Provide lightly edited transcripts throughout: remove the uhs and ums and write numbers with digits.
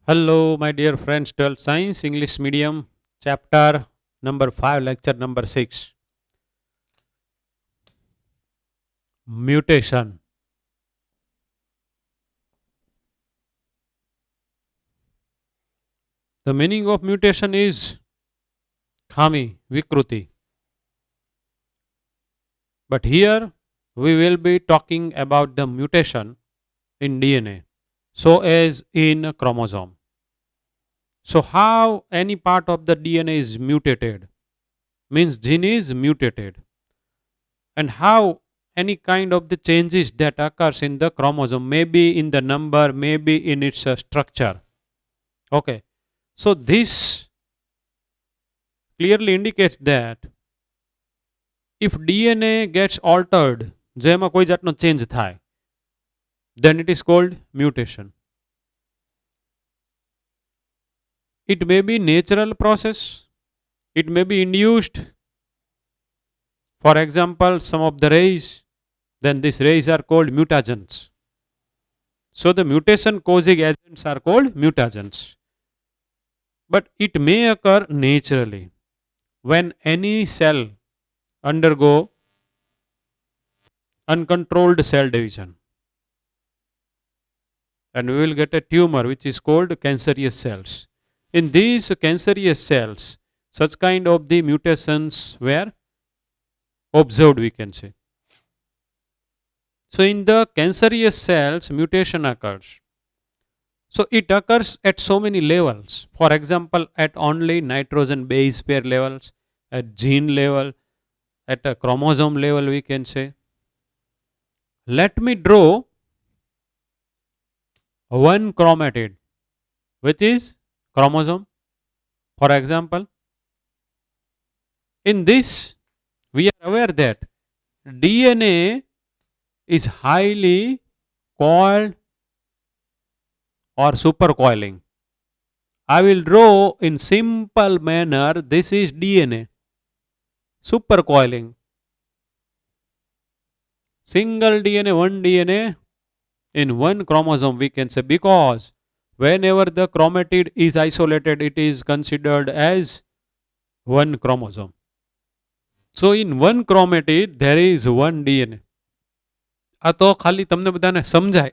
Hello, my dear friends, 12th Science English Medium, chapter number 5, lecture number 6. Mutation. The meaning of mutation is Khami, Vikruti. But here we will be talking about the mutation in DNA, so as in a chromosome. So, how any part of the DNA is mutated means gene is mutated, and how any kind of the changes that occurs in the chromosome, maybe in the number, maybe in its structure. Okay, so this clearly indicates that if DNA gets altered, જેમાં કોઈ જાતનો change થાય, then it is called mutation. It may be natural process, it may be induced. For example, some of the rays, then these rays are called mutagens. So the mutation causing agents are called mutagens. But it may occur naturally when any cell undergo uncontrolled cell division, and we will get a tumor which is called cancerous cells. In these cancerous cells, such kind of the mutations were observed, we can say. So in the cancerous cells, mutation occurs. So it occurs at so many levels. For example, at only nitrogen base pair levels, at gene level, at a chromosome level, we can say. Let me draw one chromatid, which is chromosome. For example, in this, we are aware that DNA is highly coiled or supercoiling. I will draw in simple manner. This is DNA. Supercoiling. Single DNA, one DNA in one chromosome, we can say, because whenever the chromatid is isolated, it is considered as one chromosome. So in one chromatid, there is one DNA. આ તો ખાલી તમને બધાને સમજાય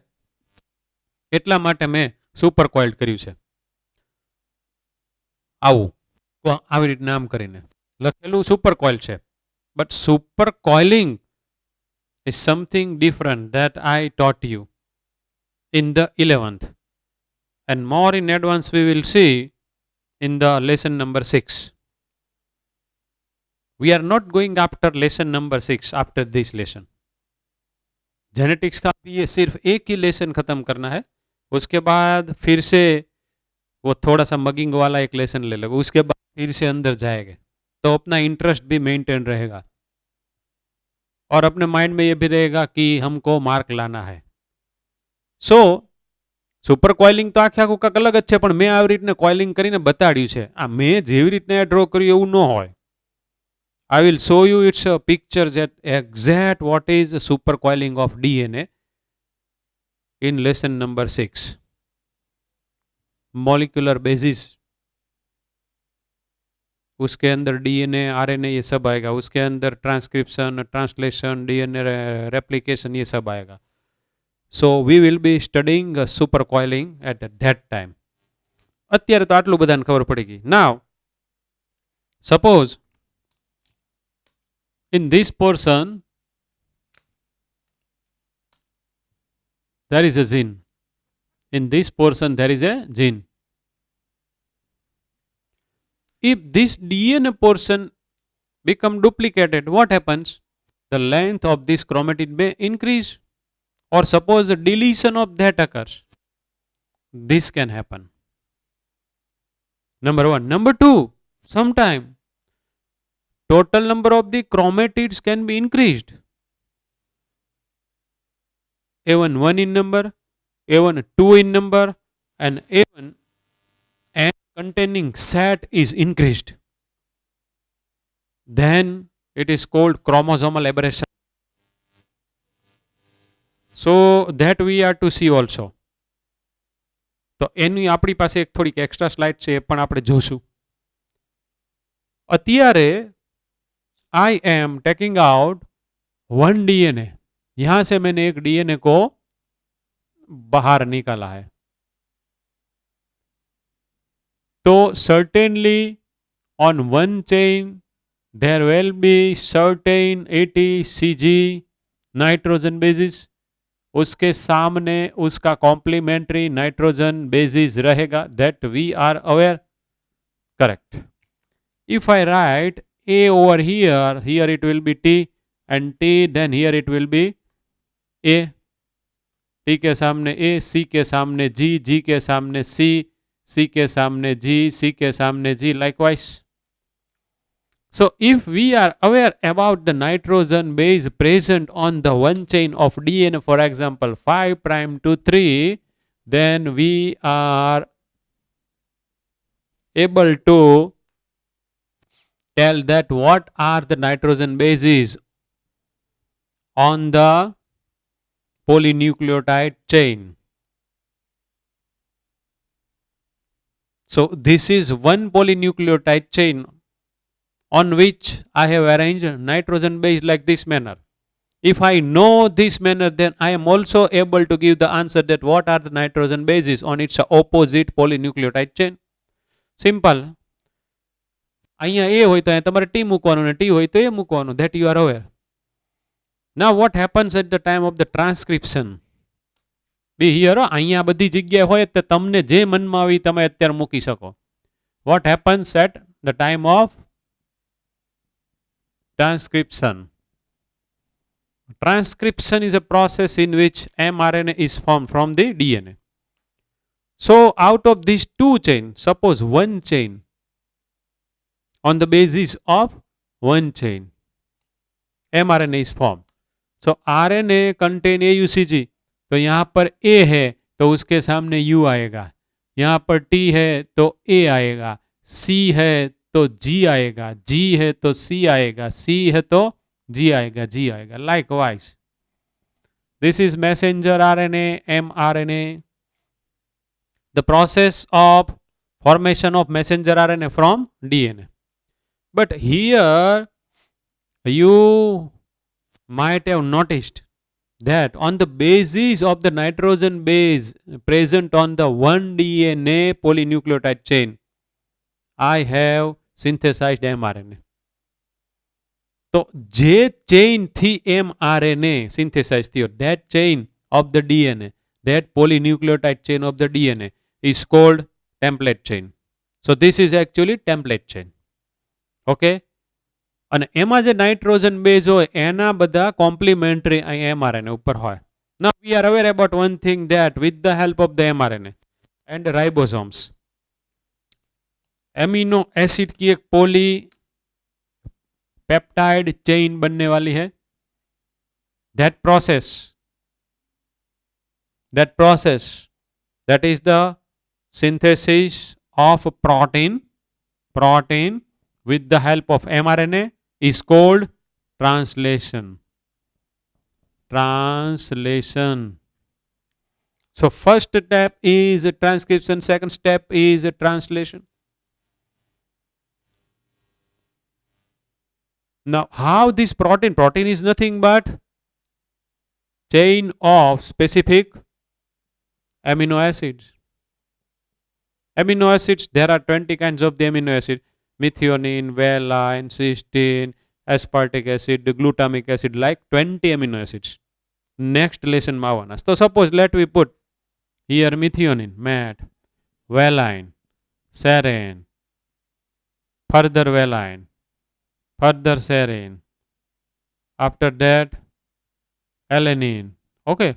એટલા માટે મેં super કોઇલ્ડ કર્યું છે. આવું આવી રીતે નામ કરીને લખેલું સુપર કોઇલ છે. But super coiling is something different that I taught you in the 11th, and more in advance we will see in the lesson number 6. We are not going after lesson number 6 after this lesson. Genetics का भी ये सिर्फ एक ही lesson खत्म करना है. उसके बाद फिर से वो थोड़ा सा मगिंग वाला एक लेसन ले लेगा, उसके बाद फिर से अंदर जाएंगे, तो अपना इंटरेस्ट भी मेंटेन रहेगा और अपने माइंड में ये भी रहेगा कि हमको मार्क लाना है. સો સુપર કોઇલિંગ તો આખે આખું કાંક અલગ જ છે, પણ મેં આવી રીતને કોઇલિંગ કરીને બતાડ્યું છે. આ મેં જેવી રીતને ડ્રો કર્યું એવું ન હોય. I will show you its a picture that exact what is the supercoiling of DNA in lesson number 6. Molecular basis, उसके अंदर डीएनए आरएनए ये सब आएगा, उसके अंदर ट्रांसक्रिप्शन, ट्रांसलेशन, डीएनए रेप्लिकेशन ये सब आएगा. So we will be studying supercoiling at that time. અત્યારે તો આટલું બધાને ખબર પડી ગઈ. Now suppose in this portion there is a gene. In this portion there is a gene. If this DNA portion become duplicated, what happens? The length of this chromatid may increase, or suppose the deletion of that occurs. This can happen. Number one. Number two, sometime total number of the chromatids can be increased. A1 1 in number, A1 2 in number, and A1 and containing set is increased. Then it is called chromosomal aberration. So that we are to see also. તો એની આપણી પાસે એક થોડીક extra slide છે, એ પણ આપણે જોશું. અત્યારે I am taking out 1 DNA, यहां से मैंने एक डीएनए को बाहर निकाला है. तो certainly on one chain there will be certain ATCG nitrogen basis, उसके सामने उसका कॉम्प्लीमेंट्री नाइट्रोजन बेसिस रहेगा. That we are aware. Correct. If I write A over here it will be T and T, then here it will be A. T के सामने A, C के सामने G, G के सामने C, C के सामने G, C के सामने G, likewise. So if we are aware about the nitrogen base present on the one chain of DNA, for example 5 prime to 3, then we are able to tell that what are the nitrogen bases on the polynucleotide chain. So this is one polynucleotide chain on which I have arranged nitrogen base like this manner. If I know this manner, then I am also able to give the answer that what are the nitrogen bases on its opposite polynucleotide chain. Simple. અહીંયા એ હોય તો અહીંયા તમારે T મૂકવાનું ને T હોય તો એ મૂકવાનું. That you are aware. Now what happens at the time of the transcription? Be here. અહીંયા બધી જગ્યાએ હોય તો તમને જે મનમાં આવી તમે અત્યારે મૂકી શકો. What happens at the time of transcription? Transcription is a process in which mRNA is formed from the DNA. So out of these two chains, suppose one chain, on the basis of one chain, mRNA is formed. So RNA contain AUCG, तो यहाँ पर A है तो उसके सामने U आएगा, यहाँ पर T है तो A आएगा, C है तो G आएगा, G है तो C आएगा, C है तो G आएगा, G आएगा. Likewise, this is messenger RNA, mRNA. The process of formation of messenger RNA from DNA. But here you might have noticed that on the basis of the nitrogen base present on the one DNA polynucleotide chain, I have synthesized mRNA. तो जे chain थी mRNA synthesize थी, that chain of the DNA, that polynucleotide chain of the DNA is called template chain. So this is actually template chain. Okay. અને એમાં જે nitrogen base હોય એના બધા complimentary mRNA ઉપર હોય. Now we are aware about one thing, that with the help of the mRNA and ribosomes, amino acid की एक पोली पेप्टाइड चेन बनने वाली है. that process that is the synthesis of protein with the help of mRNA is called translation. So first step is transcription, second step is translation. Now how this protein is nothing but chain of specific amino acids. There are 20 kinds of the amino acid: methionine, valine, cysteine, aspartic acid, glutamic acid, like 20 amino acids. Next lesson માં આવવાના. So suppose let we put here methionine, mat, valine, serine, further valine, further serine, after that alanine. Okay.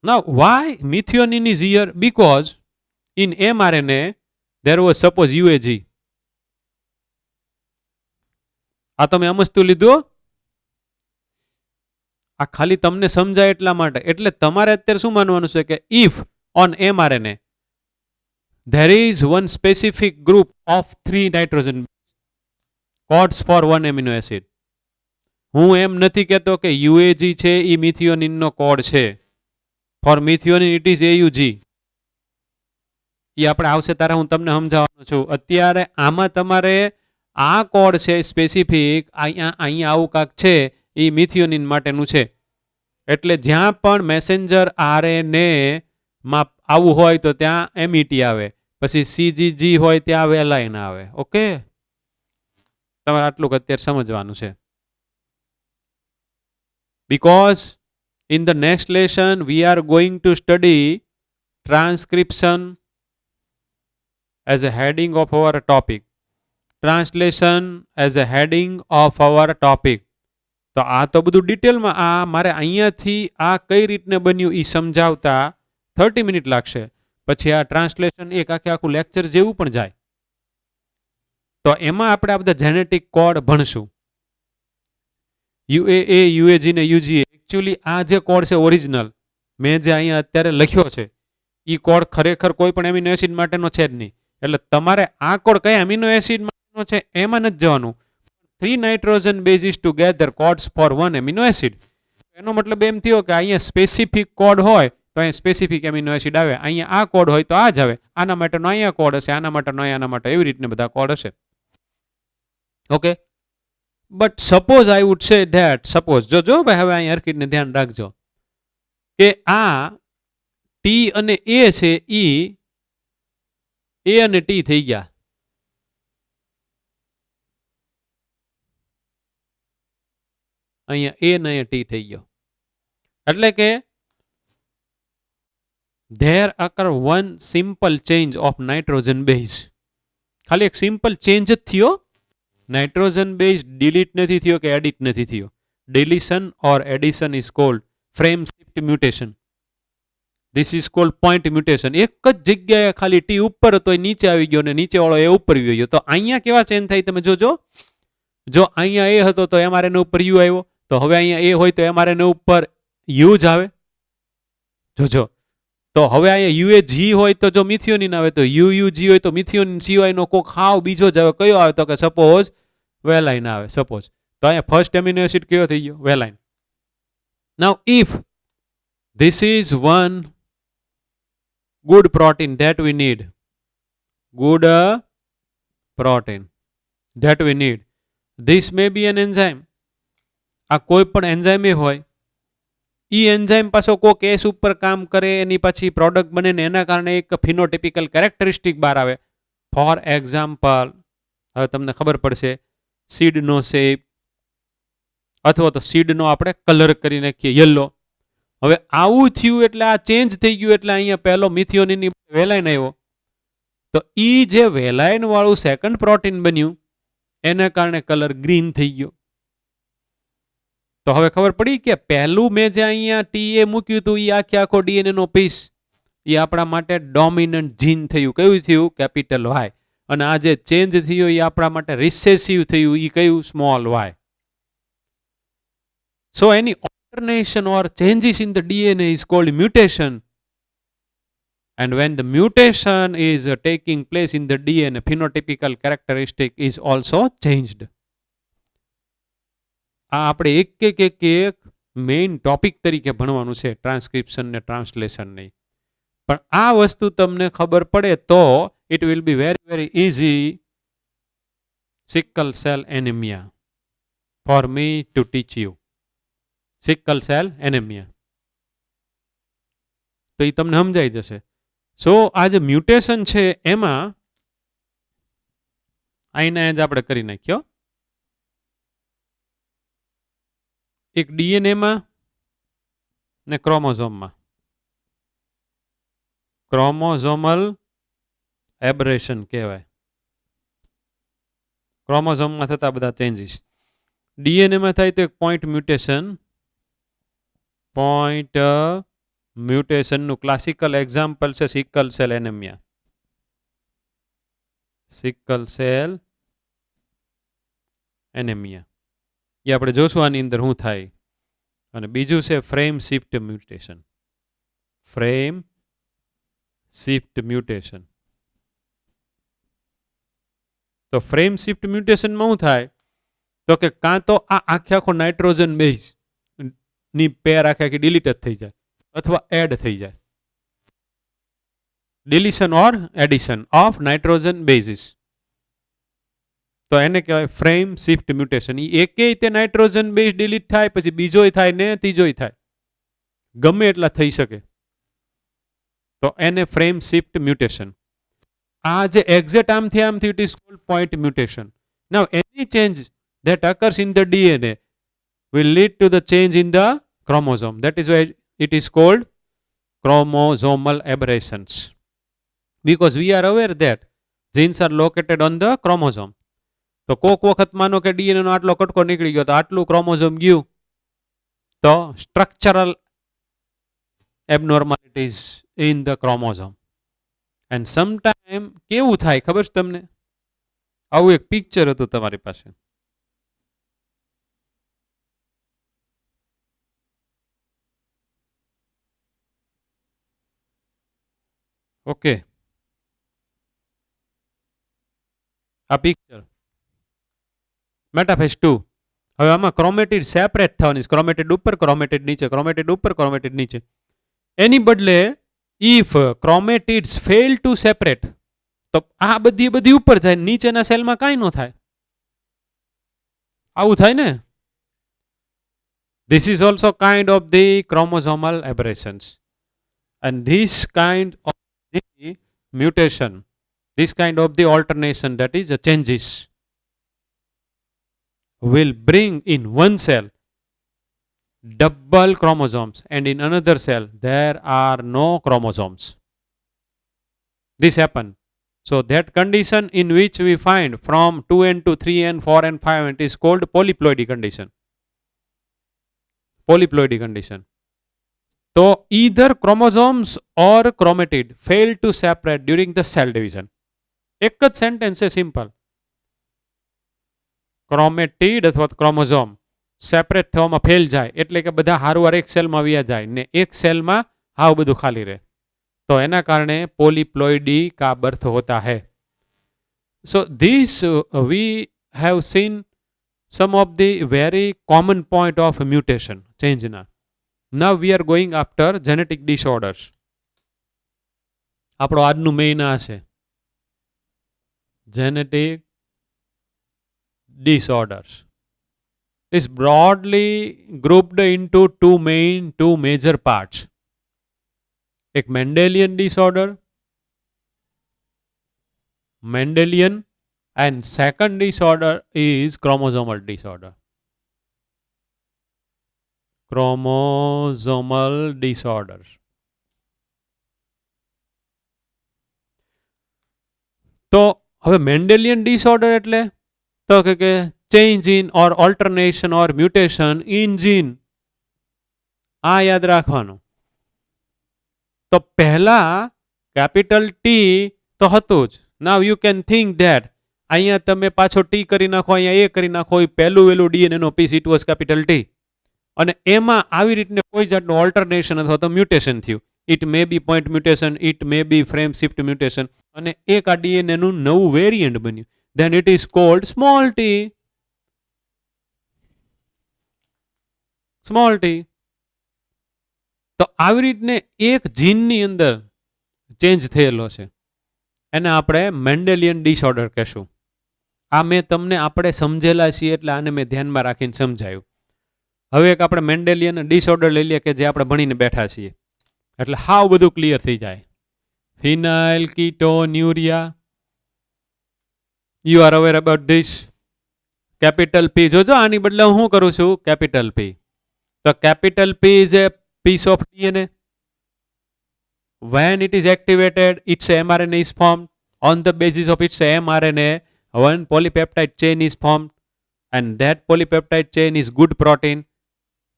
Now why methionine is here? Because in mRNA there was suppose UAG. આ તમે સમજતું લીધું? આ ખાલી તમને સમજાય એટલા માટે. એટલે તમારે અત્યારે શું માનવાનું છે કે if on mRNA there is one specific group of 3 nitrogen codes for one amino acid. હું એમ નથી કહેતો કે UAG છે એ મિથિયોનિન નો કોડ છે. For methionine it is AUG. એ આપણે આવશે ત્યારે હું તમને સમજાવવાનો છું. અત્યારે આમાં તમારે આ કોડ છે સ્પેસિફિક, અહીંયા આવું કાંક છે એ મિથિયોનિન માટેનું છે. એટલે જ્યાં પણ મેસેન્જર RNA માં આવું હોય તો ત્યાં MET આવે, પછી CGG હોય ત્યાં વેલાઇન આવે. ઓકે, તમારે આટલું અત્યારે સમજવાનું છે. Because in the next lesson we are going to study transcription as a heading of our topic. Translation as a heading of our topic. તો આ તો બધું ડિટેલમાં આ મારે અહીંયાથી આ કઈ રીતને બન્યું એ સમજાવતા 30 મિનિટ લાગશે. પછી આ ટ્રાન્સલેશન એક આખું લેક્ચર જેવું પણ જાય. તો એમાં આપણે આ બધા જેનેટિક કોડ ભણશું. UAA, UAG ને UGA. એકચ્યુઅલી આ જે કોડ છે ઓરિજિનલ મેં જે અહીંયા અત્યારે લખ્યો છે એ કોડ ખરેખર કોઈ પણ એમિનો એસિડ માટેનો છે જ નહીં. એટલે તમારે આ કોડ કયા એમિનો એસિડ માટેનો છે એમાં નથી જવાનું. 3 nitrogen bases together codes for 1 amino acid. એનો મતલબ એમ થયો કે અહીંયા સ્પેસિફિક કોડ હોય તો અહીંયા સ્પેસિફિક એમિનો એસિડ આવે, અહીંયા આ કોડ હોય તો આ જ આવે, આના માટેનો અહીંયા કોડ હશે, આના માટેનો આના માટે, એવી રીતને બધા કોડ હશે. Okay, but suppose I would say that, suppose જો ભાઈ હવે અહીંયા હરકતને ધ્યાન રાખજો કે આ ટી અને એ છે ઈ એ અને ટી થઈ ગયા. અહીંયા એ ને ટી થઈ ગયો. એટલે કે there occur one simple change of nitrogen base. ખાલી એક સિમ્પલ ચેન્જ જ થયો. નાઇટ્રોજન બેઝ ડિલીટ નથી થયો કે એડિટ નથી થયો. Deletion or addition is called frame shift mutation. This is called point mutation. એક જ જગ્યાએ ખાલી ટી ઉપર હતો એ નીચે આવી ગયો ને નીચે વાળો એ ઉપર આવી ગયો. તો અહીંયા કેવા ચેન્જ થાય તમે જોજો. જો અહીંયા એ હતો તો mRNA ઉપર યુ આવ્યો, તો હવે અહીંયા એ હોય તો mRNA ઉપર યુ જ આવે. જોજો, તો હવે અહીંયા UAG હોય તો જો મિથિયોનિન આવે તો UUG હોય તો મિથિયોનિન સિવાયનો કોક હાવ બીજો જ આવે. કયો આવે તો કે સપોઝ વેલાઇન આવે. સપોઝ તો અહીંયા ફર્સ્ટ એમિનો એસિડ કયો થઈ ગયો? Valine. Now if this is one good protein that we need, good protein that we need, this may be an enzyme. આ કોઈ પણ એન્ઝાઇમ હોય, ઈ એન્ઝાઇમ પાછો કોક કેસ ઉપર કામ કરે, એની પછી પ્રોડક્ટ બને ને એના કારણે એક ફિનોટિપિકલ કેરેક્ટરિસ્ટિક બહાર આવે. ફોર એક્ઝામ્પલ, હવે તમને ખબર પડશે સીડનો શેપ, અથવા તો સીડનો આપણે કલર કરી નાખીએ યલો. હવે આવું થયું એટલે આ ચેન્જ થઈ ગયું એટલે અહીંયા પહેલો મિથિયોનિન વેલાઇન આવ્યો. તો ઈ જે વેલાઇન વાળું સેકન્ડ પ્રોટીન બન્યું એના કારણે કલર ગ્રીન થઈ ગયો. તો હવે ખબર પડી કે પહેલું મેં જે અહીંયા ટીએ મૂક્યું હતું એ આખો ડીએનએ નો પીસ એ આપણા માટે ડોમિનન્ટ જીન થયું. કયું થયું? Capital Y. અને આ જે ચેન્જ થયો એ આપણા માટે રિસેસિવ થયું. એ કયું? Small Y. So any alternation or changes in the DNA is called mutation. And when the mutation is taking place in the DNA, phenotypical characteristic is also changed. આ આપણે એક મેઇન ટોપિક તરીકે ભણવાનું છે, transcription ને translation નહીં. પણ આ વસ્તુ તમને ખબર પડે તો it will be very easy sickle cell anaemia for me to teach you. Sickle cell anaemia તો એ તમને સમજાઈ જશે. સો આ જે મ્યુટેશન છે એમાં આઈને જ આપણે કરી નાખ્યો. એક ડીએનએમાં ને ક્રોમોઝોમમાં ક્રોમોઝોમલ એબરેશન કહેવાય. ક્રોમોઝોમમાં થતા બધા ચેન્જીસ. ડીએનએમાં થાય તો એક પોઈન્ટ મ્યુટેશનનું ક્લાસિકલ એક્ઝામ્પલ છે sickle cell anaemia. Sickle cell anaemia એ આપણે જોશું આની અંદર શું થાય. અને બીજું છે frame shift mutation. Frame shift mutation. તો ફ્રેમ શિફ્ટ મ્યુટેશનમાં શું થાય તો કે કાં તો આ આખો નાઇટ્રોજન બેઝ ની પેર આખી ડિલીટ જ થઈ જાય, અથવા એડ થઈ જાય. ડિલીશન or addition of nitrogen basis, તો એને કહેવાય ફ્રેમ શિફ્ટ મ્યુટેશન. એ એકેય તે નાઇટ્રોજન બેઝ ડિલીટ થાય, પછી બીજોય થાય ને ત્રીજોય થાય, ગમે એટલા થઈ શકે, તો એને ફ્રેમ શિફ્ટ મ્યુટેશન. આ જે એક્ઝેક્ટ આમથી it is called point mutation. Now any change that occurs in the DNA will lead to the change in the chromosome. That is why it is called chromosomal aberrations. Because we are aware that genes are located on the chromosome. તો કોક વખત માનો કે DNA નો આટલો કટકો નીકળી ગયો, તો આટલું ક્રોમોઝોમ ગયું, તો structural abnormalities in the chromosome. And sometime કેવું થાય ખબર છે તમને? આવું એક પિક્ચર હતું તમારી પાસે. ઓકે, આ પિક્ચર મેટાફેઝ 2. હવે આમાં ક્રોમેટિડ સેપરેટ થવાની છે, ક્રોમેટિડ ઉપર, ક્રોમેટિડ નીચે, ક્રોમેટિડ ઉપર, ક્રોમેટિડ નીચે. એની બદલે if chromatids fail to separate, તો આ બધી ઉપર જાય, નીચેના સેલમાં કાંઈ ન થાય. આવું થાય ને. This is also kind of the chromosomal aberrations, and this kind of the mutation, this kind of the alternation, that is the changes, will bring in one cell double chromosomes, and in another cell there are no chromosomes. This happen. So that condition in which we find from 2n to 3n, 4n, 5n, it is called polyploidy condition. Polyploidy condition. So either chromosomes or chromatid fail to separate during the cell division. એક જ sentence છે, simple. Chromatid અથવા chromosome separate થવામાં fail જાય, એટલે કે બધા હારવાર એક સેલમાં વ્યા જાય ને એક સેલમાં હાવ બધું ખાલી રહે, તો એના કારણે પોલીપ્લોઇડી કા બર્થ હોતા है. So this we have seen some of the very common point of mutation change na. Now we are going after genetic disorders. આપણો આજનું મેઇન આ છે, genetic disorders. Is broadly grouped into two major parts. एक Mendelian disorder, Mendelian, and second disorder is chromosomal disorder. Chromosomal disorders. તો હવે Mendelian disorder એટલે તો કે change in or alternation or mutation in gene. આ યાદ રાખવાનું. તો પહેલા કેપિટલ ટી તો હતું જ. નાવ યુ કેન થિંક ધેટ અહીંયા તમે પાછો ટી કરી નાખો, અહીંયા એ કરી નાખો, એ પહેલું વેલું ડીએનએ નો piece, it was capital T. અને એમાં આવી રીતને કોઈ જાતનું ઓલ્ટરનેશન અથવા તો મ્યુટેશન થયું. It may be point mutation, it may be frame shift mutation, અને એક આ ડીએનએ નું નવું વેરિયન્ટ બન્યું. Then it is called small t. Small t. તો આવી રીતને એક જીનની અંદર ચેન્જ થયેલો છે, એને આપણે મેન્ડેલિયન ડિસઓર્ડર કહેશું. આ મેં તમને આપણે સમજેલા છીએ એટલે આને મેં ધ્યાનમાં રાખીને સમજાયું. હવે એક આપણે મેન્ડેલિયન ડિસઓર્ડર લઈ લઈએ કે જે આપણે ભણીને બેઠા છીએ, એટલે હાવ બધું ક્લિયર થઈ જાય. Phenyl ketonuria, you are aware about this. Capital P, જોજો આની બદલે હું કરું છું કેપિટલ પી. તો capital P is a piece of DNA. When it is activated, its mRNA is formed. On the basis of its mRNA, one polypeptide chain is formed, and that polypeptide chain is good protein.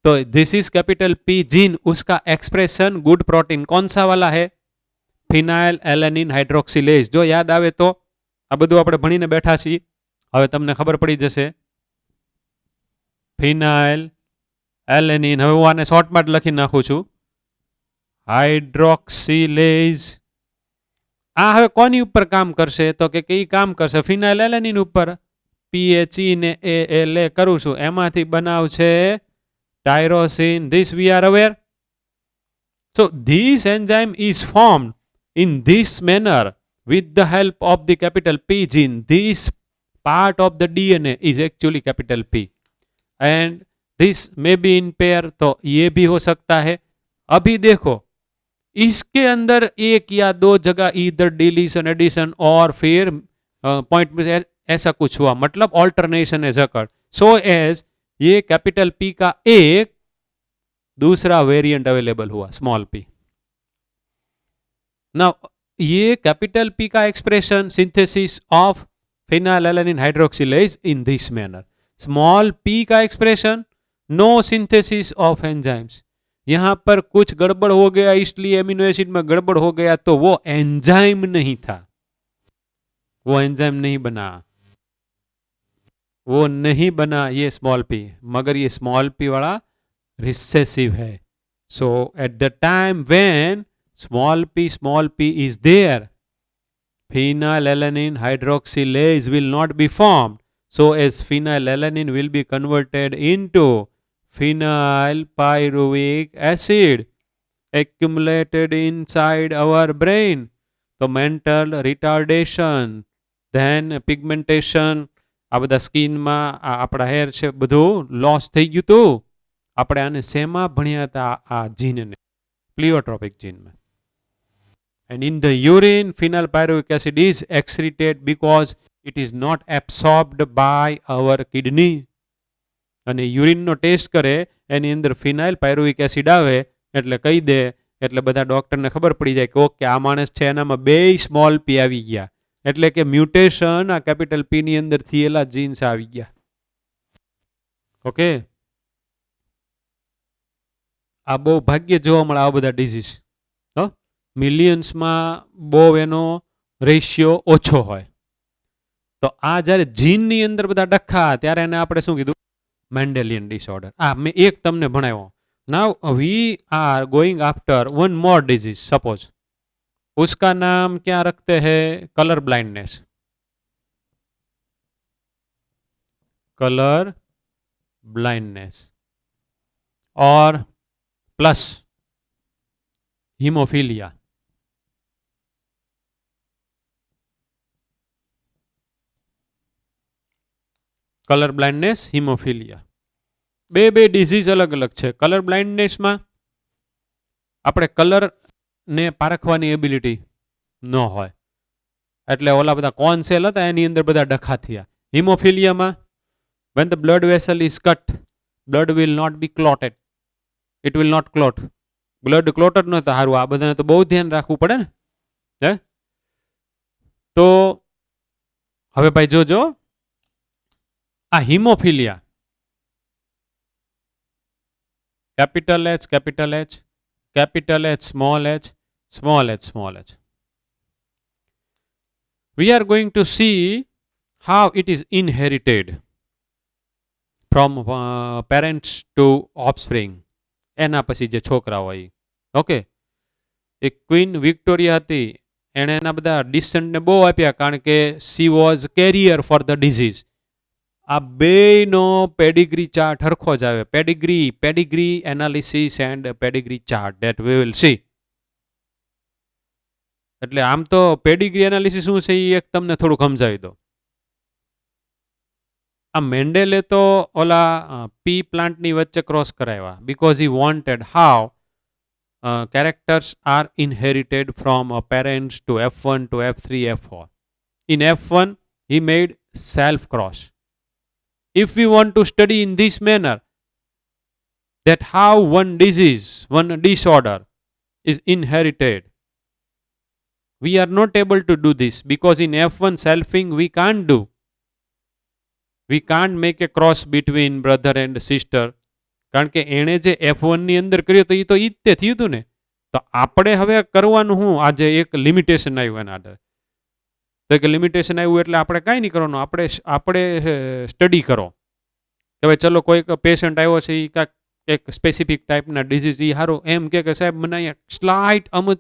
तो this is capital P gene, उसका expression good protein कौन सा वाला है? Phenyl alanine hydroxylase. जो याद आवे तो આ બધું આપણે ભણીને બેઠા છીએ, હવે તમને ખબર પડી જશે. ફિનાઇલ એલેનિન, હવે હું આને શોર્ટમાં જ લખી નાખું છું, હાઇડ્રોક્સિલેઝ. આ હવે કોની ઉપર કામ કરશે? તો કે કઈ કામ કરશે? ફિનાઇલ એલેનિન ઉપર. PHE ને ALA કરું છું, એમાંથી બનાવશે tyrosine. This we are aware. So this enzyme is formed in this manner with the help of the capital P gene. This part of the DNA is actually capital P and this may be in pair. तो ये भी हो सकता है. अभी देखो इसके अंदर एक या दो जगह इधर डिलीशन एडिशन और फिर पॉइंट में ऐसा कुछ हुआ, मतलब alternation as occurred, so as ये कैपिटल पी का एक दूसरा वेरिएंट अवेलेबल हुआ स्मॉल पी. नाउ ये कैपिटल पी का expression synthesis of phenylalanine hydroxylase in this manner. Small P का expression no synthesis of enzymes. यहां पर कुछ गड़बड़ हो गया इसलिए एमिनो एसिड में गड़बड़ हो गया, तो वो एंजाइम नहीं था, वो एंजाइम नहीं बना, वो नहीं बना ये स्मॉल पी, मगर ये स्मॉल पी वाला रिसेसिव है. So at the time when small p is there, phenylalanine hydroxylase will not be formed. So as phenylalanine will be converted into phenyl pyruvic acid accumulated inside our brain. So mental retardation, then pigmentation, આ બધા સ્કિનમાં આપણા hair છે બધું loss થઈ ગયું હતું. આપણે આને શેમાં ભણ્યા હતા? આ જીનને, પ્લિયોટ્રોપિક જીનમાં. And in the urine, phenyl pyruvic acid is excreted because it is not absorbed by our kidney. અને યુરિનનો ટેસ્ટ કરે એની અંદર ફિનાઇલ પાયરુવિક એસિડ આવે એટલે કહી દે, એટલે બધા ડોક્ટરને ખબર પડી જાય કે ઓકે આ માણસ છે એનામાં બે સ્મોલ પી આવી ગયા, એટલે કે મ્યુટેશન આ કેપિટલ પી ની અંદર થયેલા જીન્સ આવી ગયા. ઓકે, આ બહુ ભાગ્ય જોવા મળે આ બધા ડિઝીઝ. મિલિયન્સમાં બહુ એનો રેશિયો ઓછો હોય. તો આ જ્યારે જીનની અંદર બધા ડખા ત્યારે એને આપણે શું કીધું? Mendelian disorder. મેં એક તમને ભણાવ્યો. Now we are going after one more disease. Suppose उसका नाम क्या रखते हैं? Colour blindness. कलर ब्लाइंडनेस और plus haemophilia. Colour blindness, haemophilia, બે ડિઝીઝ અલગ અલગ છે. કલર બ્લાઇન્ડનેસમાં આપણે કલરને પારખવાની એબિલિટી ન હોય, એટલે ઓલા બધા કોન સેલ હતા એની અંદર બધા ડખા થયા. હિમોફિલિયામાં when the blood vessel is cut, blood will not be clotted, it will not clot. Blood clotter ન તો સારું. આ બધાને તો બહુ ધ્યાન રાખવું પડે ને. હે તો હવે ભાઈ જોજો, આ haemophilia capital H capital H capital H small H small H small H. We are going to see how it is inherited from parents to offspring. એના પછી જે છોકરા હોય. ઓકે, એક ક્વીન વિક્ટોરિયા હતી, એણે એના બધા ડિસેન્ડને બહુ આપ્યા કારણ કે she was carrier for the disease. આ બેનો પેડિગ્રી ચાર્ટ હરખો જ આવે. Pedigree analysis and pedigree chart that we will see. એટલે આમ તો પેડિગ્રી એનાલિસિસ શું છે એ એક તમને થોડુંક સમજાવી દો. આ મેન્ડેલે તો ઓલા પી પ્લાન્ટની વચ્ચે ક્રોસ કરાવ્યા because he wanted how characters are inherited from parents to F1 to F3 F4. In F1 he made self cross. If we want to study in this manner that how one disease, one disorder is inherited, we are not able to do this because in F1 selfing we can't do. We can't make a cross between brother and sister. કારણ કે એણે જે F1 ની અંદર કર્યું તો એ તો ઈ જ તે થયું હતું ને. તો આપણે હવે કરવાનું હું? આજે એક લિમિટેશન આવ્યું એના આધારે. તો એક લિમિટેશન આવ્યું એટલે આપણે કાંઈ નહીં કરવાનું, આપણે સ્ટડી કરો કે ભાઈ ચલો કોઈક પેશન્ટ આવ્યો છે એ કાંઈક એક સ્પેસિફિક ટાઈપના ડિઝીઝ એ સારું એમ કે સાહેબ મને અહીંયા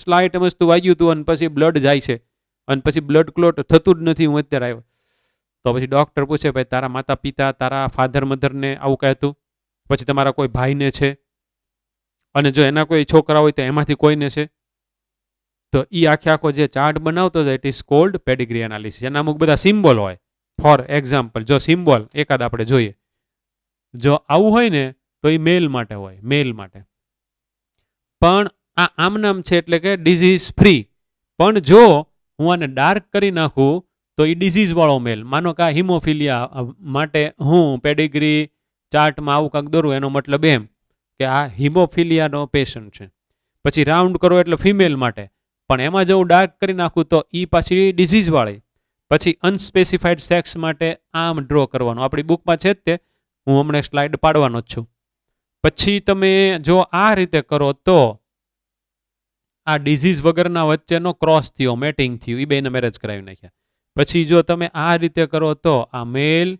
સ્લાઇટ અમસ્તું વાગ્યું હતું અને પછી બ્લડ જાય છે અને પછી બ્લડ ક્લોટ થતું જ નથી, હું અત્યારે આવ્યો. તો પછી ડૉક્ટર પૂછે ભાઈ તારા માતા પિતા તારા ફાધર મધરને આવું કહે હતું, પછી તમારા કોઈ ભાઈને છે, અને જો એના કોઈ છોકરા હોય તો એમાંથી કોઈને છે. તો એ આખો જે ચાર્ટ બનાવતો જાય, it is called Pedigree analysis. એના અમુક બધા સિમ્બોલ હોય. ફોર એક્ઝામ્પલ, જો સિમ્બોલ એકાદ આપણે જોઈએ, જો આવું હોય ને તો એ મેલ માટે હોય, મેલ માટે. પણ આ આમ નામ છે એટલે કે ડિઝીઝ ફ્રી. પણ જો હું આને ડાર્ક કરી નાખું તો એ ડિઝીઝ વાળો મેલ. માનો કે આ હિમોફિલિયા માટે હું પેડિગ્રી ચાર્ટમાં આવું કાંક દોરું, એનો મતલબ એમ કે આ હિમોફિલિયાનો પેશન્ટ છે. પછી રાઉન્ડ કરો એટલે ફિમેલ માટે, પણ એમાં જો હું ડાર્ક કરી નાખું તો એ પાછી ડિઝીઝ વાળી. પછી અનસ્પેસિફાઈડ સેક્સ માટે આમ ડ્રો કરવાનું, આપણી બુકમાં છે જ તે, હું હમણાં સ્લાઇડ પાડવાનો જ છું. પછી તમે જો આ રીતે કરો તો આ ડિઝીઝ વગરના વચ્ચેનો ક્રોસ થયો, મેટિંગ થયું, એ બેને મેરેજ કરાવી નાખ્યા. પછી જો તમે આ રીતે કરો તો આ મેલ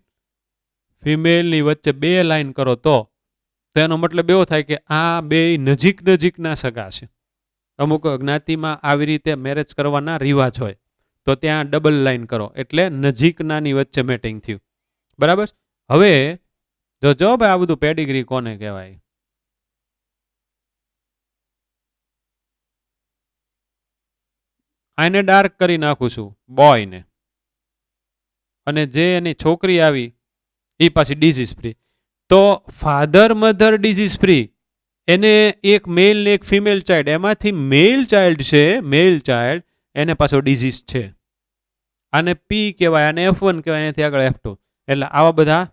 ફિમેલની વચ્ચે 2 લાઈન કરો તો એનો મતલબ એવો થાય કે આ બે નજીક નજીકના સગા છે. અમુક જ્ઞાતિમાં આવી રીતે મેરેજ કરવાના રિવાજ હોય, તો ત્યાં ડબલ લાઈન કરો એટલે નજીકનાની વચ્ચે મેટિંગ થયું. બરાબર. હવે જો ભાઈ આ બધું પેડિગ્રી કોને કહેવાય? આને ડાર્ક કરી નાખું છું બોયને, અને જે એની છોકરી આવી એ પાછી ડિઝીઝ ફ્રી. તો ફાધર મધર ડિઝીઝ ફ્રી, એને એક મેલ ને એક ફિમેલ ચાઇલ્ડ, એમાંથી મેલ ચાઇલ્ડ છે, મેલ ચાઇલ્ડ એને પાછો ડિઝીઝ છે. આને પી કહેવાય, આને F1 કહેવાય, એનાથી આગળ F2. એટલે આવા બધા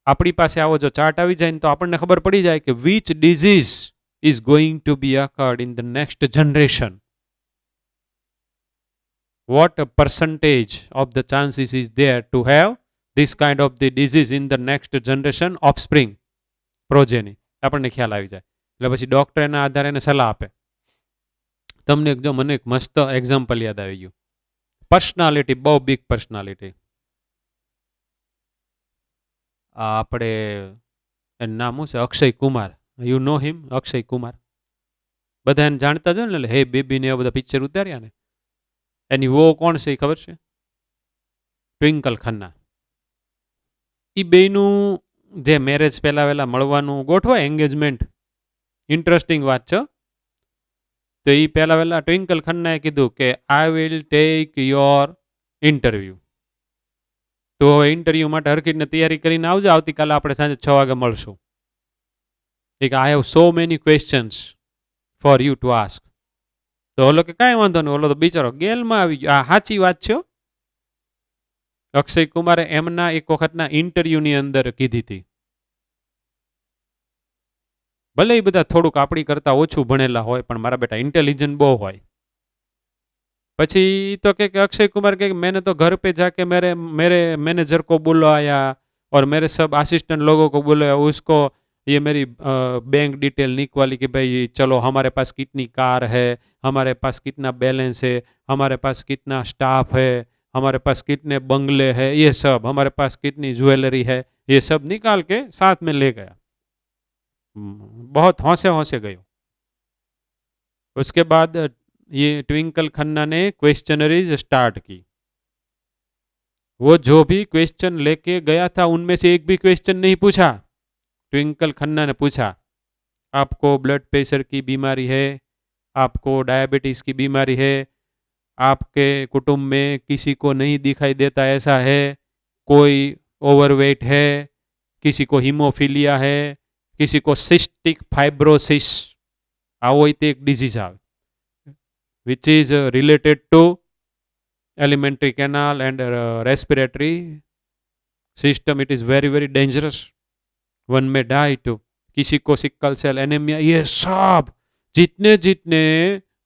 આપણી પાસે આવો જો ચાર્ટ આવી જાય ને તો આપણને ખબર પડી જાય કે which disease is going to be occurred in the next generation. What a percentage of the chances is there to have this kind of the disease in the next generation offspring, progeny. આપણને ખ્યાલ આવી જાય. એટલે પછી doctor એના આધારે એને સલાહ આપે. તમને જો મને એક મસ્ત એક્ઝામ્પલ યાદ આવી ગયું. પર્સનાલિટી, બહુ બિગ પર્સનાલિટી. આપણે એનું નામ શું છે? અક્ષય કુમાર. યુ નો હિમ? અક્ષય કુમાર બધા એને જાણતા જ ને, હે બેબી ને એવા બધા પિક્ચર ઉતાર્યા ને. એની વો કોણ છે એ ખબર છે? ટ્વિંકલ ખન્ના. એ બેયનું જે મેરેજ પહેલા વહેલા મળવાનું ગોઠવાય, એંગેજમેન્ટ, ઇન્ટરેસ્ટિંગ વાત છે. તો એ પહેલા વહેલા ટ્વિંકલ ખન્નાએ કીધું કે I will take your interview. તો ઇન્ટરવ્યૂ માટે હરખીને તૈયારી કરીને આવજો, આવતીકાલે આપણે સાંજે 6 વાગે મળશું. એક I have so many questions for you to ask. તો ઓલો કે કાંઈ વાંધો નહીં, ઓલો તો બિચારો ગેલમાં આવી ગયો. આ સાચી વાત છે. અક્ષય કુમારે એમના એક વખતના ઇન્ટરવ્યુની અંદર કીધી હતી. ભલે એ બધા થોડુંક આપણી કરતા ઓછું ભણેલા હોય, પણ મારા બેટા ઇન્ટેલિજન્ટ બહુ હોય. પછી તો કે અક્ષય કુમાર કે मैंने तो घर पे जाके मेरे मैनेजर को बुलाया और मेरे सब असिस्टेंट लोगों को बुलाया, उसको ये मेरी बैंक डिटेल निकवाली कि भाई चलो हमारे पास कितनी कार है, हमारे पास कितना बैलेंस है, हमारे पास कितना स्टाफ है, हमारे पास कितने बंगले हैं, ये सब, हमारे पास कितनी ज्वेलरी है, ये सब निकाल के साथ में ले गया. बहुत हौसे हौसे गयो. उसके बाद ये ट्विंकल खन्ना ने क्वेश्चनरीज स्टार्ट की. वो जो भी क्वेश्चन लेके गया था उनमें से एक भी क्वेश्चन नहीं पूछा. ट्विंकल खन्ना ने पूछा, आपको ब्लड प्रेशर की बीमारी है, आपको डायबिटीज की बीमारी है, आपके कुटुंब में किसी को नहीं दिखाई देता ऐसा है, कोई ओवरवेट है, किसी को हीमोफीलिया है, किसी को सिस्टिक फाइब्रोसिस, आवो एक डिजीज આવે which is related to alimentary canal and respiratory system. It is very very dangerous, one may die too. किसी को सिकल सेल एनीमिया, ये सब जितने जितने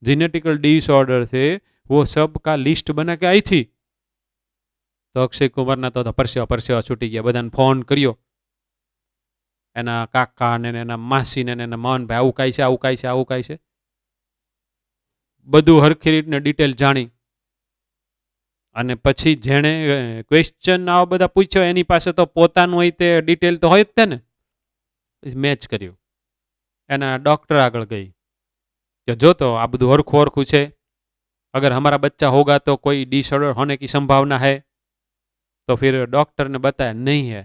जेनेटिकल डिसऑर्डर थे वो सब का लिस्ट बना के आई थी. તો અક્ષય કુમારના તો પરસેવા છૂટી ગયા. બધાને ફોન કર્યો, એના કાકા ને એના માસી ને એના મોહનભાઈ, આવું કાંઈ છે, આવું કાંઈ છે, આવું કાંઈ છે. બધું હરખી રીતને ડિટેલ જાણી અને પછી જેણે ક્વેશ્ચન આવા બધા પૂછ્યો એની પાસે તો પોતાનું હોય તે ડિટેલ તો હોય જ તે ને. મેચ કર્યું. એના ડૉક્ટર આગળ ગઈ कि जो तो આ બધું હરખું હરખું છે, अगर हमारा बच्चा होगा तो कोई डिसऑर्डर होने की संभावना है? तो फिर डॉक्टर ने बताया नहीं है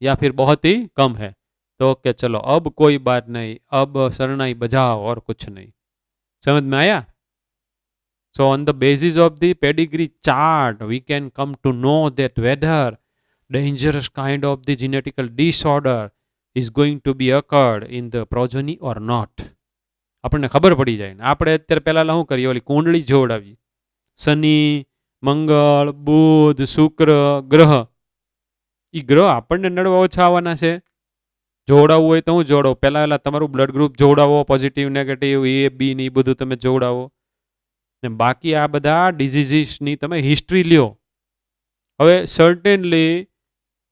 या फिर बहुत ही कम है. तो तो ओके चलो अब कोई बात नहीं, अब शरणाई बजाओ और कुछ नहीं। समझ में आया? So on the basis of the pedigree chart, we can come to know that whether dangerous kind of the genetical disorder is going to be occurred in the progeny or not. આપણને ખબર પડી જાય ને આપણે અત્યારે પહેલા શું કરીએ, ઓલી કુંડળી જોડાવીએ, શનિ, મંગળ, બુધ, શુક્ર ગ્રહ, એ ગ્રહ આપણને નડવા ઓછા આવવાના છે. જોડાવવું હોય તો હું જોડાવું, પહેલા તમારું બ્લડ ગ્રુપ જોડાવો, પોઝિટિવ નેગેટિવ એ બી ને એ બધું તમે જોડાવો, ને બાકી આ બધા ડિઝીઝીસની તમે હિસ્ટ્રી લ્યો. હવે સર્ટેનલી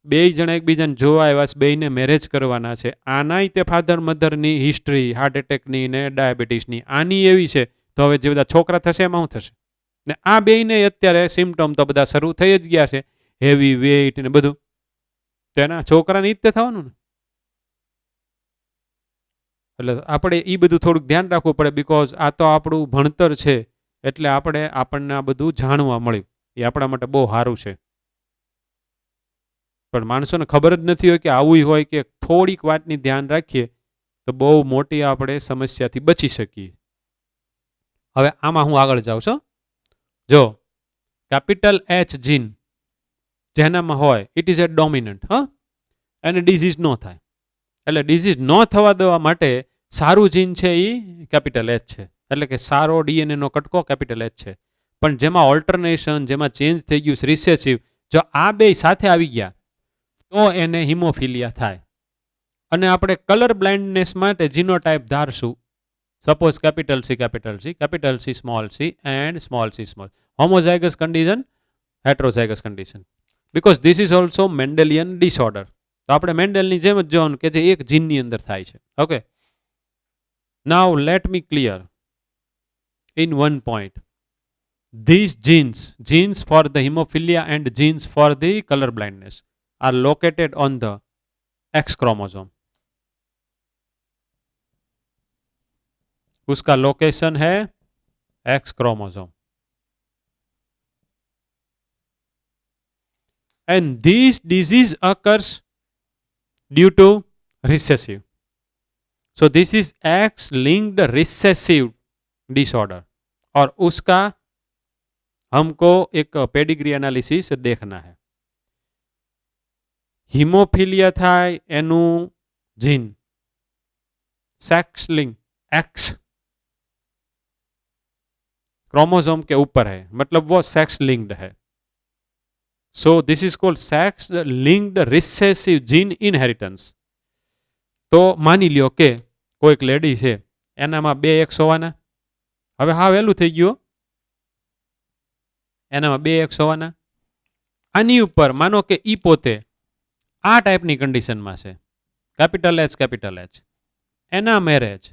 બે જણા એકબીજાને જોવા આવ્યા છે, બેયને મેરેજ કરવાના છે, આનાય તે ફાધર મધરની હિસ્ટ્રી હાર્ટ એટેકની ને ડાયાબિટીસની આની એવી છે, તો હવે જે બધા છોકરા થશે એમાં શું થશે? ને આ બેયને અત્યારે સિમ્ટમ તો બધા શરૂ થઈ જ ગયા છે, હેવી વેઇટ ને બધું, તેના છોકરાને જ તે થવાનું ને. એટલે આપણે એ બધું થોડુંક ધ્યાન રાખવું પડે, બિકોઝ આ તો આપણું ભણતર છે, એટલે આપણને આ બધું જાણવા મળ્યું, એ આપણા માટે બહુ સારું છે. પણ માણસોને ખબર જ નથી હોય કે આવું હોય, કે થોડીક વાતની ધ્યાન રાખીએ તો બહુ મોટી આપણે સમસ્યાથી બચી શકીએ. હવે આમાં હું આગળ જાઉં છું. જો કેપિટલ એચ જીન જેનામાં હોય, ઇટ ઇઝ એ ડોમિનન્ટ, એને ડિઝીઝ ન થાય. એટલે ડિઝીઝ ન થવા દેવા માટે સારું જીન છે એ કેપિટલ એચ છે, એટલે કે સારો ડીએનએનો કટકો કેપિટલ એચ છે. પણ જેમાં ઓલ્ટરનેશન, જેમાં ચેન્જ થઈ ગયું રિસેસિવ, જો આ બે સાથે આવી ગયા તો એને હિમોફિલિયા થાય. અને આપણે કલર બ્લાઇન્ડનેસ માટે જીનોટાઇપ ધારશું, suppose capital C small C and small C small. Homozygous condition, heterozygous condition, because this is also Mendelian disorder. તો આપણે મેન્ડેલની જેમ જ જોવાનું કે જે એક જીનની અંદર થાય છે. Okay, now let me clear in one point. These genes for the hemophilia and genes for the color blindness are located on the X chromosome. उसका लोकेशन है X chromosome. And this disease occurs due to recessive. So this is X-linked recessive disorder, और उसका हमको एक pedigree analysis देखना है. Haemophilia થાય એનું જીન सेक्स लिंक एक्स क्रोमोसोम के ऊपर है, मतलब वो सेक्स लिंक्ड है. So this is called sex linked recessive gene inheritance. तो मानी लो કે કોઈક લેડી છે, એનામાં 2 એક્સ હોવાના. હવે હા વહેલું થઈ ગયું, એનામાં 2 એક્સ હોવાના. આની ઉપર માનો કે ઈ પોતે આ ટાઈપની કન્ડિશનમાં છે, કેપિટલ એચ, એના મેરેજ,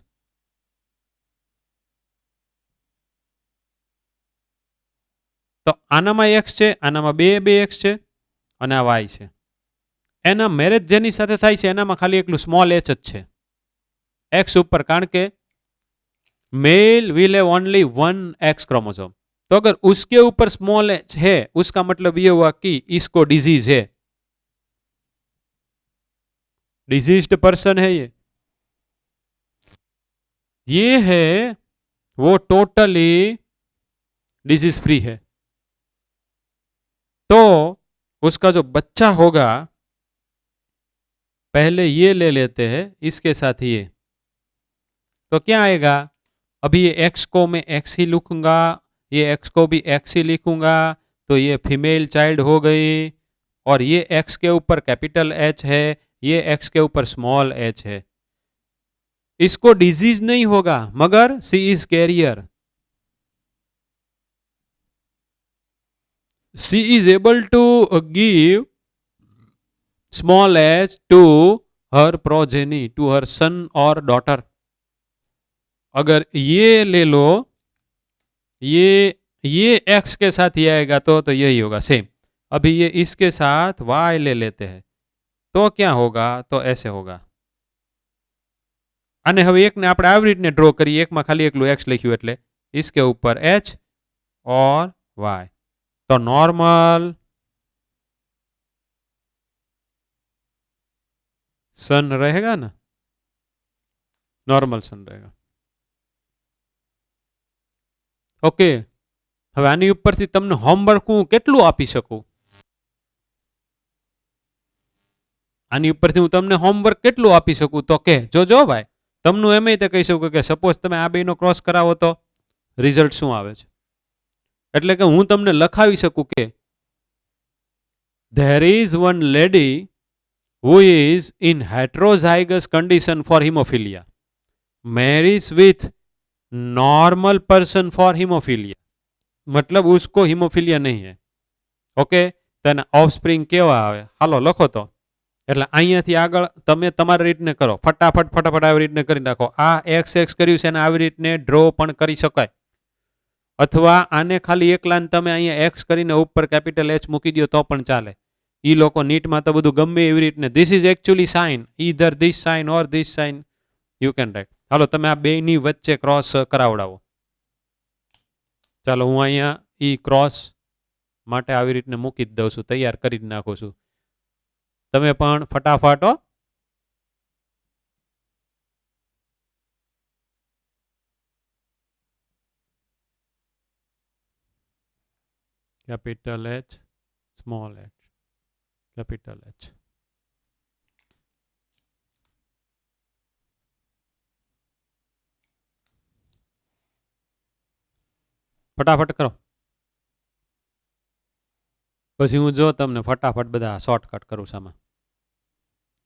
તો આનામાં એક્સ છે, આનામાં 2 એક્સ છે, અને આ વાય છે. એના મેરેજ જેની સાથે થાય છે એનામાં ખાલી એકલું સ્મોલ એચ જ છે एक्स ऊपर, कारण के male will have only 1 X chromosome. तो अगर उसके ऊपर स्मॉल एच है, उसका मतलब ये हुआ कि इसको डिजीज है, डिजीज्ड पर्सन है ये है वो टोटली डिजीज फ्री है. तो उसका जो बच्चा होगा पहले ये ले लेते हैं इसके साथ ये, तो क्या आएगा? अभी ये एक्स को मैं एक्स ही लिखूंगा, ये एक्स को भी एक्स ही लिखूंगा, तो ये फीमेल चाइल्ड हो गई. और ये एक्स के ऊपर कैपिटल एच है, ये एक्स के ऊपर स्मॉल एच है. इसको डिजीज नहीं होगा, मगर she is carrier. She is able to give small H to her progeny, to her son और डॉटर. अगर ये ले लो, ये एक्स के साथ ये आएगा तो यही होगा सेम. अभी ये इसके साथ वाई ले लेते हैं तो क्या होगा? तो ऐसे होगा. અને હવે એકને આપણે આવી રીતને ડ્રો કરીએ, એકમાં ખાલી એકલું એક્સ લખ્યું એટલે इसके ऊपर एच और वाई. तो नॉर्मल सन रहेगा ना, नॉर्मल सन रहेगा. ઓકે, હવે આની ઉપરથી તમને હોમવર્ક હું કેટલું આપી શકું? આની ઉપરથી હું તમને હોમવર્ક કેટલું આપી શકું? તો કે જોજો ભાઈ, તમને એમ તે કહી શકું કે સપોઝ તમે આ બેનો ક્રોસ કરાવો તો રિઝલ્ટ શું આવે છે. એટલે કે હું તમને લખાવી શકું કે there is one lady who is in heterozygous condition for hemophilia marries with normal person for hemophilia, मतलब उसको हीमोफिलिया नहीं है. ઓકે, તો એના ઓફસ્પ્રિંગ કેવા આવે? હાલો લખો તો. એટલે અહીંયાથી આગળ તમે તમારી રીતને કરો, ફટાફટ આવી રીતને કરી નાખો. આ એક્સ એક્સ કર્યું છે એને આવી રીતને ડ્રો પણ કરી શકાય, અથવા આને ખાલી એક લાઈન તમે અહીંયા એક્સ કરીને ઉપર કેપિટલ એચ મૂકી દો તો પણ ચાલે. ઈ લોકો નીટમાં તો બધું ગમે એવી રીતને this is actually sign, either this sign or this sign you can write. હાલો તમે આ બેની વચ્ચે ક્રોસ કરાવડાવો. ચાલો હું અહીંયા ઈ ક્રોસ માટે આવી રીતને મૂકી જ દઉં છું, તૈયાર કરી જ નાખું છું. તમે પણ ફટાફટ capital H small H capital H. ફટાફટ કરો, પછી હું જો તમને ફટાફટ બધા શોર્ટકટ કરું સામા.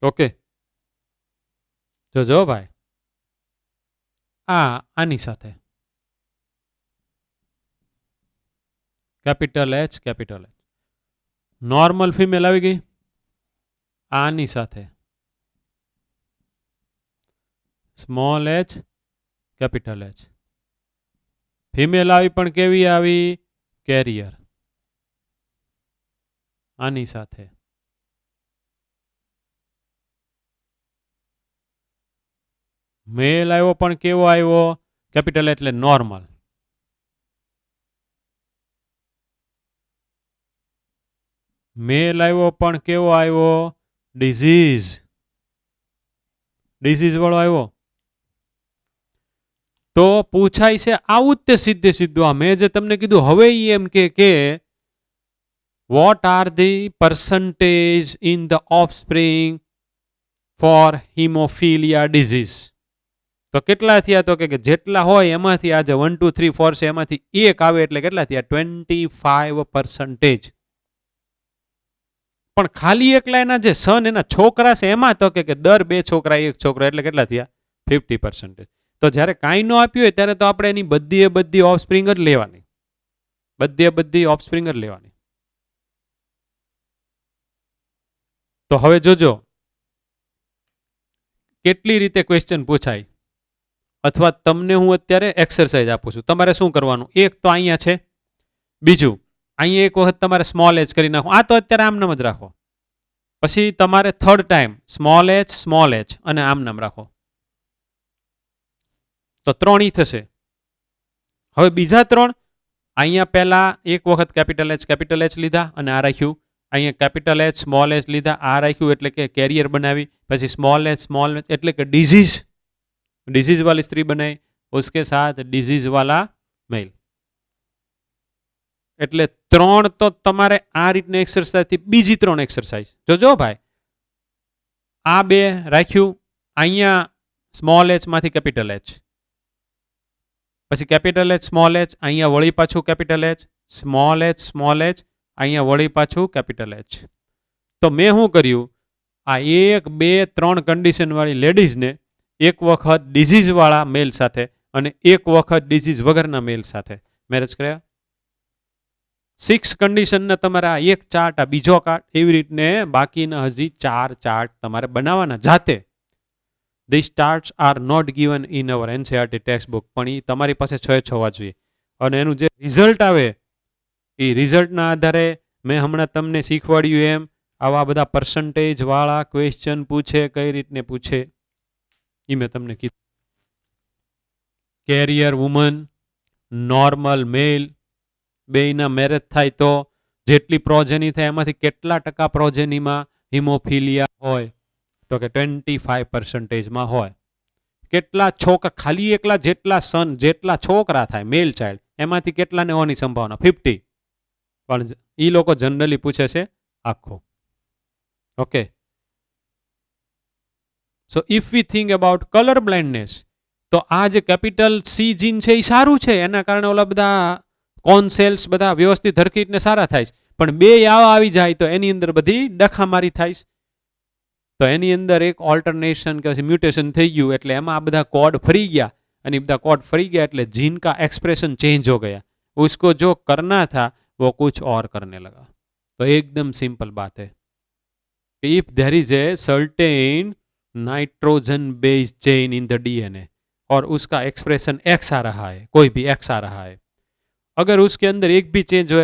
ઓકે, જો ભાઈ આની સાથે કેપિટલ એચ નોર્મલ ફિમેલ આવી ગઈ, આની સાથે small H capital H. Female આવી પણ કેવી આવી? કેરિયર. આની સાથે મેલ આવ્યો પણ કેવો આવ્યો? કેપિટલ એટલે નોર્મલ. મેલ આવ્યો પણ કેવો આવ્યો? ડિઝીઝ વાળો આવ્યો. તો પૂછાય છે આવું જ તે સીધું આ મેં જે તમને કીધું. હવે એમ કે what are the percentage in the offspring for hemophilia disease? તો કેટલા થયા? તો કે જેટલા હોય એમાંથી આજે 1 2 3 4 છે એમાંથી એક આવે એટલે કેટલા થયા? 25%. પણ ખાલી એકલા એના જે સન એના છોકરા છે એમાં તો કે દર 2 છોકરા 1 છોકરો એટલે કેટલા થયા? 50%. તો જ્યારે કાંઈ ન આપ્યું હોય ત્યારે તો આપણે એની બધી ઓફસ્પ્રિંગ જ લેવાની, બધી ઓફસ્પ્રિંગ જ લેવાની. તો હવે જોજો કેટલી રીતે ક્વેશ્ચન પૂછાય, અથવા તમને હું અત્યારે એક્સરસાઇઝ આપું છું. તમારે શું કરવાનું? એક તો અહીંયા છે, બીજું અહીંયા એક વખત તમારે સ્મોલ એચ કરી નાખો. આ તો અત્યારે આમ નામ જ રાખો. પછી તમારે થર્ડ ટાઈમ સ્મોલ એચ અને આમ નામ રાખો. તો 3 થશે. હવે બીજા 3 અહીંયા પહેલા એક વખત કેપિટલ એચ લીધા અને આ રાખ્યું. અહીંયા કેપિટલ એચ સ્મોલ એચ લીધા, આ રાખ્યું એટલે કે કેરિયર બનાવી. પછી સ્મોલ એચ એટલે કે डिजीज वाली स्त्री बनाई, उसके साथ डिजीज वाला मेल. એટલે 3 તો તમારે આ રીતની એક્સરસાઇઝ થી બીજી 3 એક્સરસાઇઝ જોજો ભાઈ. આ 2 રાખ્યું, અહીંયા સ્મોલ એચ માંથી કેપિટલ એચ, પછી કેપિટલ એચ સ્મોલ એચ, અહીંયા વળી પાછું કેપિટલ એચ સ્મોલ એચ અહીંયા વળી પાછું કેપિટલ એચ. તો મેં શું કર્યું? આ 1 2 3 કન્ડિશન વાળી લેડીઝને એક વખત ડિઝીઝ વાળા મેલ સાથે અને એક વખત ડિઝીઝ વગરના મેલ સાથે મેરેજ કર્યા. 6 કન્ડિશનના તમારા એક ચાર્ટ, આ બીજો કાર્ડ, એવી રીતને બાકીના હજી 4 ચાર્ટ તમારે બનાવવાના જાતે. This charts are not given in our NCERT text book, પણ એ તમારી પાસે 6 હોવા જોઈએ. અને એનું જે રિઝલ્ટ આવે એ રિઝલ્ટના આધારે મેં હમણાં તમને શીખવાડ્યું એમ આવા બધા પર્સન્ટેજ વાળા ક્વેશ્ચન પૂછે, કઈ રીતને પૂછે એ મેં તમને કીધું. કેરિયર વુમન, નોર્મલ મેલ, બેયના મેરેજ થાય તો જેટલી પ્રોજેની થાય એમાંથી કેટલા ટકા પ્રોજેનીમાં હિમોફિલિયા હોય, તો કે 25% હોય. કેટલા છોકરા, ખાલી એકલા જેટલા સન, જેટલા છોકરા થાય મેલ ચાઇલ્ડ, એમાંથી કેટલાને હોવાની સંભાવના 50. પણ એ લોકો જનરલી પૂછે છે આખો. Okay, so if V think about colour blindness, તો આ જે કેપિટલ સી જીન છે એ સારું છે, એના કારણે ઓલા બધા કોન સેલ્સ બધા વ્યવસ્થિત હરખીને સારા થાય છે. પણ બે આવા આવી જાય તો એની અંદર બધી ડખામારી થાય છે. તો એની અંદર એક ઓલ્ટરનેશન કે મ્યુટેશન થઈ ગયું, એટલે એમાં આ બધા કોડ ફરી ગયા, અને બધા કોડ ફરી ગયા એટલે जीन का एक्सप्रेशन चेंज हो गया. उसको जो करना था वो कुछ और करने लगा. तो एकदम सिंपल बात है, if there is a certain nitrogen base chain in the DNA और उसका एक्सप्रेशन एक्स आ रहा है, कोई भी एक्स आ रहा है, अगर उसके अंदर एक भी चेंज हो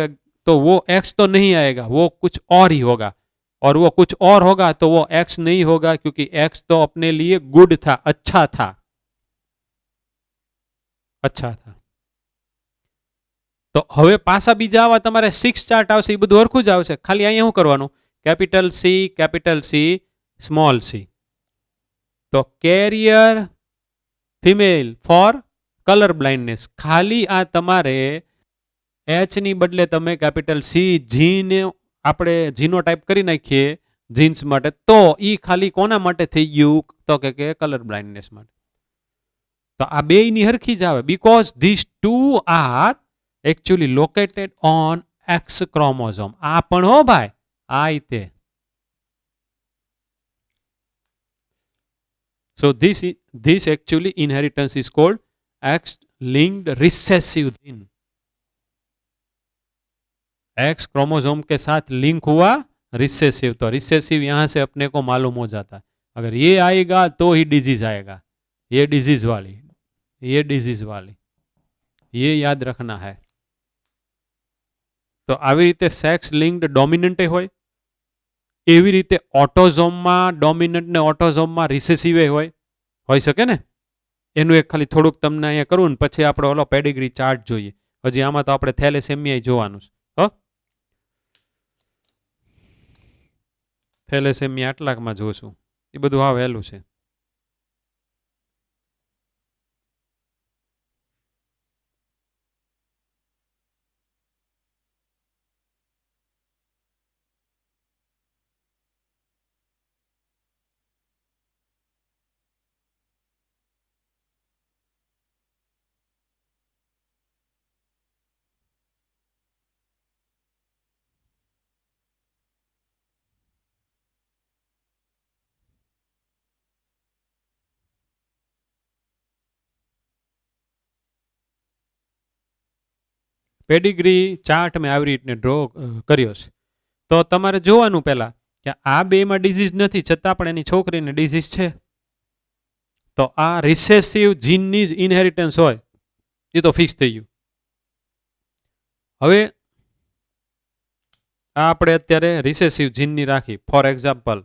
तो वो एक्स तो नहीं आएगा, वो कुछ और ही होगा. और वो कुछ और होगा तो वो एक्स नहीं होगा, क्योंकि एक्स तो अपने लिए गुड था, अच्छा था, अच्छा था. तो હવે પાછા બીજા આવા તમારે 6 ચાર્ટ આવશે, એ બધું હરખું જ આવશે. ખાલી અહીંયા શું કરવાનું, કેપિટલ સી સ્મોલ સી. તો carrier female for colour blindness, ખાલી આ તમારે એચ ની બદલે તમે કેપિટલ સી જીન આપણે જીનોટાઈપ કરી નાખીએ જીન્સ માટે, તો ઈ ખાલી કોના માટે થઈ ગયું, તો કે કલર બ્લાઇન્ડનેસ માટે. તો આ બેયની હરખી જ આવે, because this two are actually located on X chromosome. આ પણ હો ભાઈ, આ રીતે. So this actually inheritance is called X linked recessive gene. X chromosome के साथ लिंक हुआ रिसेसिव, तो रिसेसिव यहां से अपने को मालूम हो जाता है. अगर ये आएगा तो ही डिजीज आएगा, ये डिजीज वाली, ये डिजीज वाली, ये याद रखना है. तो આવી રીતે સેક્સ લિંક્ડ ડોમિનન્ટ હોય, એવી રીતે ઓટોઝોમમાં ડોમિનન્ટ ને ઓટોઝોમમાં રિસેસિવ હોઈ શકે ને. એનું એક ખાલી થોડુંક તમને અહીંયા કરું ને પછી આપણે ઓલો પેડિગ્રી ચાર્ટ જોઈએ. હજી આમાં તો આપણે થેલેસેમિયા જોવાનું છે. થેલેસેમિયા આટલાકમાં જોશું, એ બધું હા વહેલું છે. પેડિગ્રી ચાર્ટ મેં આવી રીતને ડ્રો કર્યો છે. તો તમારે જોવાનું પહેલા કે આ બેમાં ડિઝીઝ નથી, છતાં પણ એની છોકરીને ડિઝીઝ છે. તો આ રિસેસિવ જીનની જ ઇનહેરિટન્સ હોય, એ તો ફિક્સ થઈ ગયું. હવે આ આપણે અત્યારે રિસેસિવ જીનની રાખી. ફોર એક્ઝામ્પલ,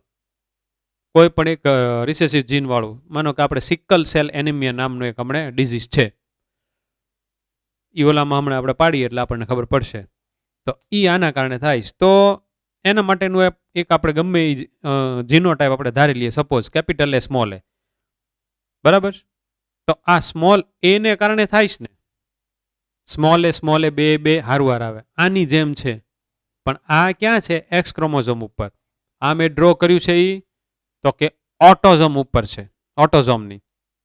કોઈ પણ એક રિસેસિવ જીન વાળું, માનો કે આપણે સિકલ સેલ એનિમિયા નામનું એક હમણાં ડિઝીઝ છે, ઈ ઓલામાં હમણાં આપણે પાડીએ એટલે આપણને ખબર પડશે. તો ઈ આના કારણે થાય. તો એના માટેનું એક આપણે ગમે જીનોટાઈપ આપણે ધારી લઈએ, સપોઝ કેપિટલ એ સ્મોલ એ, બરાબર. તો આ સ્મોલ એ ને કારણે થાય છે ને, સ્મોલ એ બે હારવાર આવે, આની જેમ છે. પણ આ ક્યાં છે? એક્સ ક્રોમોઝોમ ઉપર. આ મેં ડ્રો કર્યું છે એ તો કે ઓટોઝોમ ઉપર છે, ઓટોઝોમની.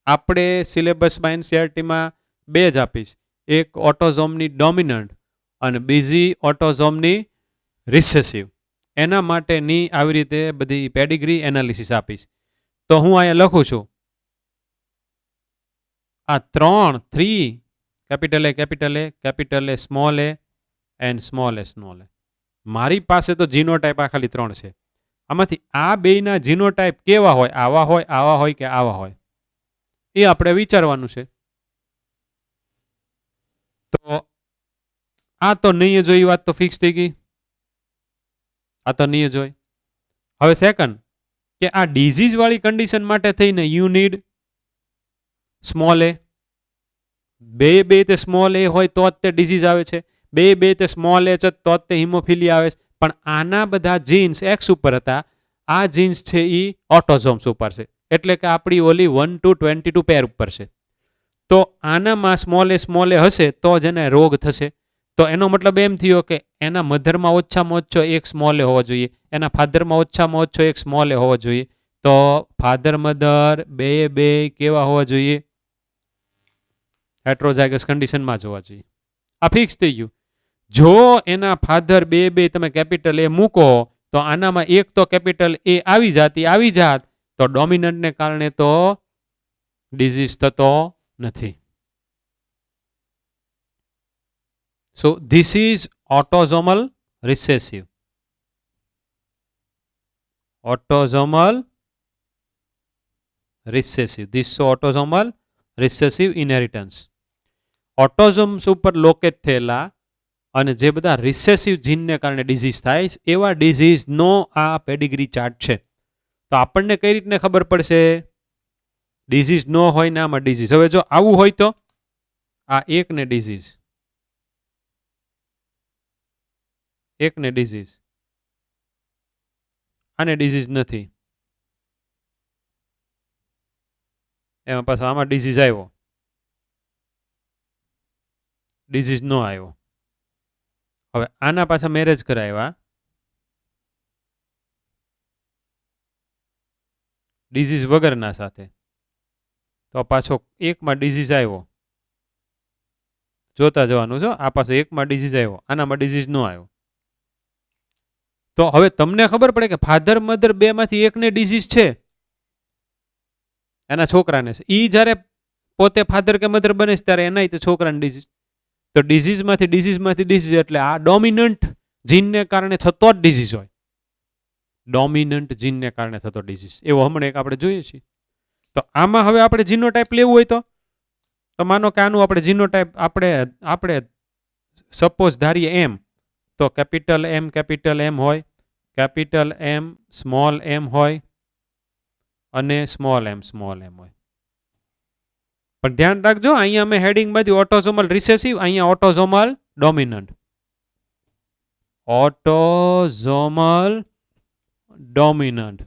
આપણે સિલેબસમાં એનસીઆરટીમાં બે જ આપીશ, એક ઓટોઝોમની ડોમિનન્ટ અને બીજી ઓટોઝોમની રિસેસિવ. એના માટેની આવી રીતે બધી પેડિગ્રી એનાલિસિસ આપીશ. તો હું અહીંયા લખું છું આ 3 capital A small A and small A. મારી પાસે તો જીનોટાઈપ આ ખાલી 3 છે. આમાંથી આ બેયના જીનોટાઈપ કેવા હોય, આવા હોય કે આવા હોય, એ આપણે વિચારવાનું છે. તો આ તો નહીં જોઈ, વાત તો ફિક્સ થઈ ગઈ, આ તો નહીં જોઈ. હવે સેકન્ડ, કે આ ડિઝીઝ વાળી કન્ડિશન માટે થઈને યુ નીડ સ્મોલ એ. બે તે સ્મોલ એ હોય તો જ તે ડિઝીઝ આવે છે, બે તે સ્મોલ એ છે તો જ તે હિમોફિલિયા આવે છે. પણ આના બધા જીન્સ એક્સ ઉપર હતા, આ જીન્સ છે એ ઓટોઝોમ્સ ઉપર છે, એટલે કે આપણી ઓલી 1 to 22 પેર ઉપર છે. તો આનામાં સ્મોલ એ હશે તો જ એને રોગ થશે. તો એનો મતલબ એમ થયો કે એના મધરમાં ઓછામાં ઓછો એક સ્મોલ એ હોવો જોઈએ, એના ફાધરમાં ઓછામાં ઓછો એક સ્મોલ એ હોવો જોઈએ. તો ફાધર મધર બે કેવા હોવા જોઈએ? હેટ્રોઝાયગસ કન્ડિશનમાં જોવા જોઈએ. આ ફિક્સ થઈ ગયું. જો એના ફાધર બે તમે કેપિટલ એ મૂકો તો આનામાં એક તો કેપિટલ એ આવી જાત તો ડોમિનન્ટને કારણે તો ડિઝીઝ થતો નથી. So this is autosomal recessive. Autosomal recessive. This autosomal recessive inheritance. Autosomes ઉપર લોકેટ થયેલા અને જે બધા રિસેસિવ જીનને કારણે ડિઝીઝ થાય એવા ડિઝીઝનો આ પેડિગ્રી ચાર્ટ છે. તો આપણને કઈ રીતને ખબર પડશે? ડિઝીઝ ન હોય ને આમાં ડિઝીઝ. હવે જો આવું હોય તો આ એકને ડિઝીઝ, એકને ડિઝીઝ, આને ડિઝીઝ નથી, એમાં પાછો આમાં ડિઝીઝ આવ્યો, ડિઝીઝ નો આવ્યો. હવે આના પાછા મેરેજ કરાવ્યા, ડિઝીઝ વગરના સાથે, તો પાછો એકમાં ડિઝીઝ આવ્યો. જોતા જવાનું છો, આ પાછો એકમાં ડિઝીઝ આવ્યો, આનામાં ડિઝીઝ નો આવ્યો. તો હવે તમને ખબર પડે કે ફાધર મધર બે માંથી એકને ડિઝીઝ છે, એના છોકરાને છે. ઈ જ્યારે પોતે ફાધર કે મધર બને છે ત્યારે એના છોકરાને ડિઝીઝ. તો ડિઝીઝમાંથી ડિઝીઝ એટલે આ ડોમિનન્ટ જીનને કારણે થતો જ ડિઝીઝ હોય. ડોમિનન્ટ જીનને કારણે થતો ડિઝીઝ એવો હમણાં એક આપણે જોઈએ છીએ. તો આમાં હવે આપણે જીનોટાઈપ લેવું હોય તો માનો કે આનું આપણે જીનોટાઈપ આપણે સપોઝ ધારીએ એમ, તો કેપિટલ એમ હોય, કેપિટલ એમ સ્મોલ એમ હોય અને સ્મોલ એમ હોય. પણ ધ્યાન રાખજો, અહીંયા અમે હેડિંગમાંથી ઓટોઝોમલ રિસેસિવ, અહીંયા ઓટોઝોમલ ડોમિનન્ટ. ઓટોઝોમલ ડોમિનન્ટ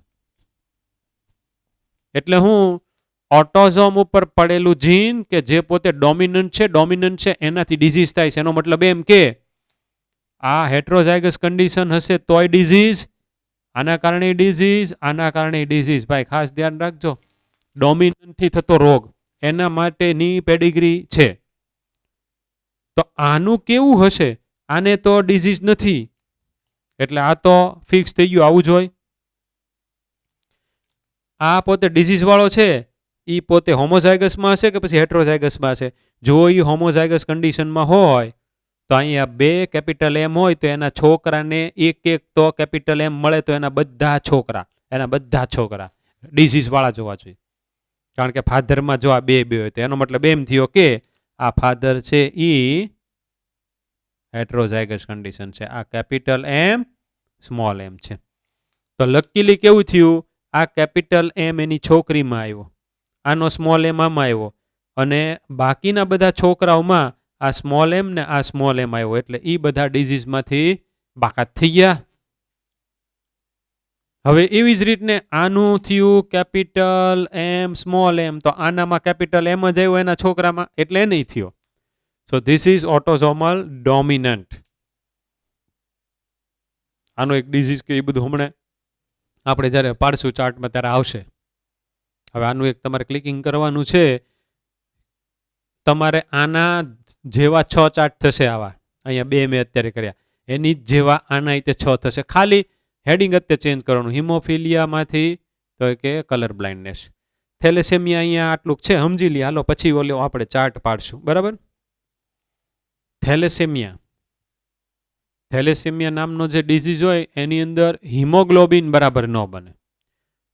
એટલે હું ઓટોઝોમ ઉપર પડેલું જીન કે જે પોતે ડોમિનન્ટ છે એનાથી ડિઝીઝ થાય છે. એનો મતલબ એમ કે આ હેટ્રોઝાયગસ કન્ડિશન હશે તોય ડિઝીઝ, આના કારણે ડિઝીઝ, આના કારણે ડિઝીઝ. ભાઈ ખાસ ધ્યાન રાખજો, ડોમિનન્ટથી થતો રોગ એના માટેની પેડિગ્રી છે. તો આનું કેવું હશે? આને તો ડિઝીઝ નથી, એટલે આ તો ફિક્સ થઈ ગયું, આવું જ હોય. આ પોતે ડિઝીઝ વાળો છે, એ પોતે હોમોઝાયગસમાં હશે કે પછી હેટ્રોઝાયગસમાં હશે? જો એ હોમોઝાયગસ કન્ડિશનમાં હોય તો અહીંયા બે કેપિટલ એમ હોય તો એના છોકરાને એક તો કેપિટલ એમ મળે તો એના બધા છોકરા ડિઝીઝ વાળા જોવા જોઈએ. કારણ કે ફાધરમાં જો આ બે હોય તો એનો મતલબ એમ થયો કે આ ફાધર છે એ હેટ્રોઝાયગસ કન્ડિશન છે, આ કેપિટલ એમ સ્મોલ એમ છે. તો લકીલી કેવું થયું? આ કેપિટલ એમ એની છોકરીમાં આવ્યો, આનો સ્મોલ એમ આમાં આવ્યો, અને બાકીના બધા છોકરાઓમાં આ સ્મોલ એમ ને આ સ્મોલ એમ આવ્યો, એટલે એ બધા ડિઝીઝમાંથી બાકાત થઈ ગયા. હવે એવી જ રીતને આનું થયું કેપિટલ એમ સ્મોલ એમ, તો આનામાં કેપિટલ એમ જ આવ્યો એના છોકરામાં, એટલે એ નહીં થયો. So this is autosomal dominant. આનો એક ડિઝીઝ કે એ બધું હમણાં આપણે જ્યારે પાડશું ચાર્ટમાં ત્યારે આવશે. હવે આનું એક તમારે ક્લિકિંગ કરવાનું છે. તમારે આના જેવા 6 ચાર્ટ થશે આવા, અહીંયા 2 મેં અત્યારે કર્યા, એની જ જેવા આના રીતે 6 થશે. ખાલી હેડિંગ અત્યારે ચેન્જ કરવાનું. હિમોફિલિયામાંથી તો કે કલર બ્લાઇન્ડનેસ, થેલેસેમિયા અહીંયા આટલું છે, સમજી લે. હાલો પછી ઓલો આપણે ચાર્ટ પાડશું, બરાબર. થેલેસેમિયા નામનો જે ડિઝીઝ હોય એની અંદર હિમોગ્લોબિન બરાબર ન બને,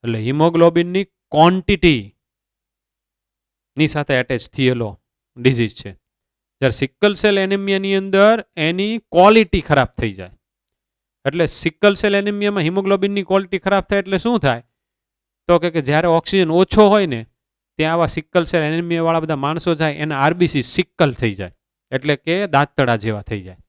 એટલે હિમોગ્લોબિનની ક્વોન્ટિટી ની સાથે એટેચ થયેલો ડિઝીઝ છે. જ્યારે સિકલ સેલ એનેમિયાની અંદર એની ક્વોલિટી ખરાબ થઈ જાય. એટલે સિકલ સેલ એનેમિયામાં હિમોગ્લોબિનની ક્વોલિટી ખરાબ થાય એટલે શું થાય? તો કે જ્યારે ઓક્સિજન ઓછો હોય ને ત્યાં આવા સિકલ સેલ એનેમિયા વાળા બધા માણસો જાય, એના આરબીસી સિકલ થઈ જાય, એટલે કે દાંતતડા જેવા થઈ જાય.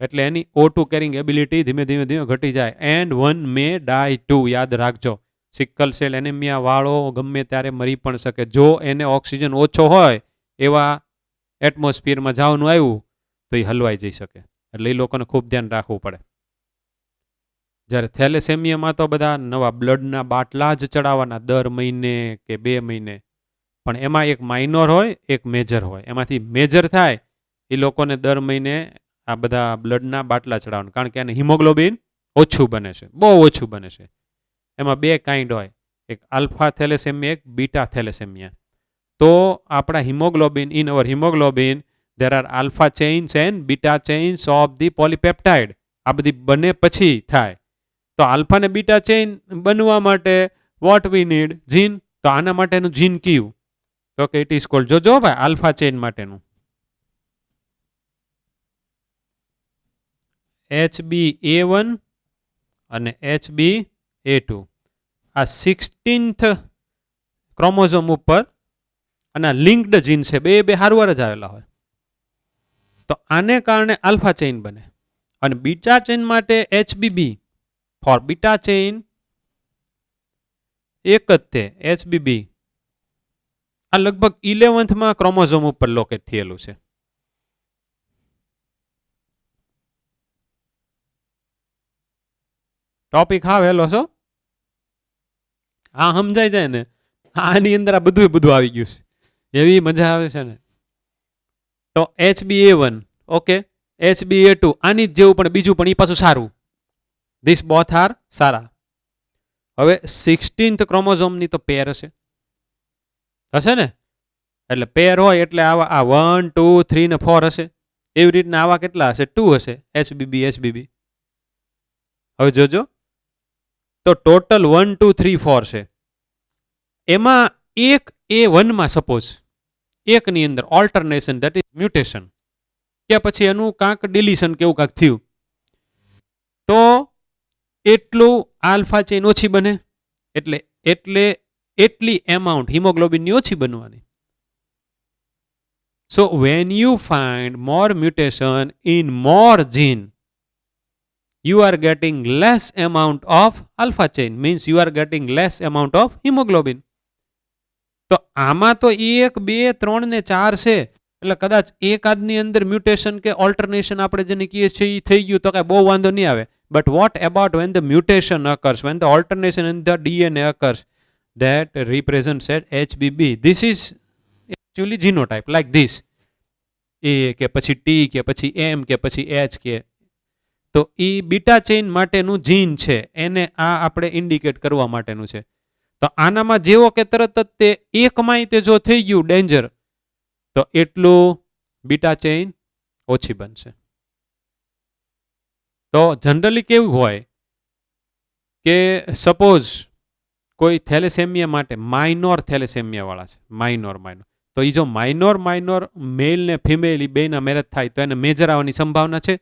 એટલે એની O2 કેરિંગ એબિલિટી ધીમે ધીમે ધીમે ઘટી જાય. And one may die too. યાદ રાખજો, સિકલ સેલ એનેમિયા વાળો ગમે ત્યારે મરી પણ શકે જો એને ઓક્સિજન ઓછો હોય એવા એટમોસ્ફિયરમાં જવાનું આવ્યું તો એ હલવાઈ જઈ શકે. એટલે એ લોકોને ખૂબ ધ્યાન રાખવું પડે. જ્યારે થેલેસેમિયામાં તો બધા નવા બ્લડના બાટલા જ ચડાવવાના દર મહિને કે 2 મહિને. પણ એમાં એક માઇનોર હોય, એક મેજર હોય. એમાંથી મેજર થાય એ લોકોને દર મહિને આ બધા બ્લડના બાટલા ચડાવવાના, કારણ કે એને હિમોગ્લોબિન ઓછું બને છે, બહુ ઓછું બને છે. એમાં 2 કાઇન્ડ હોય, એક આલ્ફા થેલેસેમિયા, એક બીટા થેલેસેમિયા. તો આપણા haemoglobin, in our haemoglobin there are alpha chains and beta chains of the polypeptide. આ બધી બને પછી થાય. તો આલ્ફા ને બીટા ચેઇન બનવા માટે વોટ વી નીડ? જીન. તો આના માટેનું જીન કયું? તો કે ઇટ ઇઝ કોલ્ડ, જોજો ભાઈ, આલ્ફા ચેઇન માટેનું HbA1 અને HbA2. આ 16th ક્રોમોઝોમ ઉપર અને લિંક્ડ જીન છે, બે હારવાર જ આવેલા હોય. તો આને કારણે આલ્ફા ચેઇન બને. અને બીટા ચેઇન માટે HBB ફોર બીટા ચેઇન એક જ તે HBB. આ લગભગ 11th ક્રોમોઝોમ ઉપર લોકેટ થયેલું છે. ટોપિક હા વહેલો છો, હા સમજાઈ જાય ને. આની અંદર આ બધું આવી ગયું છે, એવી મજા આવે છે ને. તો HbA1 ઓકે, HbA2 આની જ જેવું પણ બીજું પણ એ પાછું સારું. ધીસ બોથ આર સારા. હવે 16th ક્રોમોઝોમની તો પેર હશે ને. એટલે પેર હોય એટલે આવા આ 1 2 3 ને 4 હશે. એવી રીતના આવા કેટલા હશે? 2 હશે, HBB. હવે જોજો, તો ટોટલ 1 2 3 4 છે. એમાં એક A1 માં સપોઝ એકની અંદર ઓલ્ટરનેશન, ધેટ ઇઝ મ્યુટેશન, કે પછી એનું કાંક ડિલીશન કેવું કાંક થયું, તો એટલું આલ્ફા ચેઇન ઓછી બને. એટલી એમાઉન્ટ હિમોગ્લોબિનની ઓછી બનવાની. So when you find more mutation in more gene, you are getting less amount of alpha chain, means you are getting less amount of hemoglobin. તો આમાં તો 1 2 3 ને 4 છે, એટલે કદાચ એકાદની અંદર મ્યુટેશન કે ઓલ્ટરનેશન આપણે જેને કહીએ છીએ એ થઈ ગયું તો કાંઈ બહુ વાંધો નહીં આવે. But what about when the mutation occurs, when the alternation in the DNA occurs, that represents as HBB. This is actually genotype like this, A કે પછી T કે પછી M કે પછી H કે. તો એ બીટા ચેઇન માટેનું જીન છે, એને આ આપણે ઇન્ડિકેટ કરવા માટેનું છે. તો આનામાં જેવો કે તરત જ તે એકમાંય તે જો થઈ ગયું ડેન્જર, તો એટલું બીટા ચેઇન ઓછી બનશે. તો જનરલી કેવું હોય કે સપોઝ કોઈ થેલેસેમિયા માટે માઇનોર થેલેસેમિયા વાળા છે, માઇનોર, તો એ જો માઇનોર મેલ ને ફિમેલ એ બેના મેરેજ થાય તો એને મેજર આવવાની સંભાવના છે.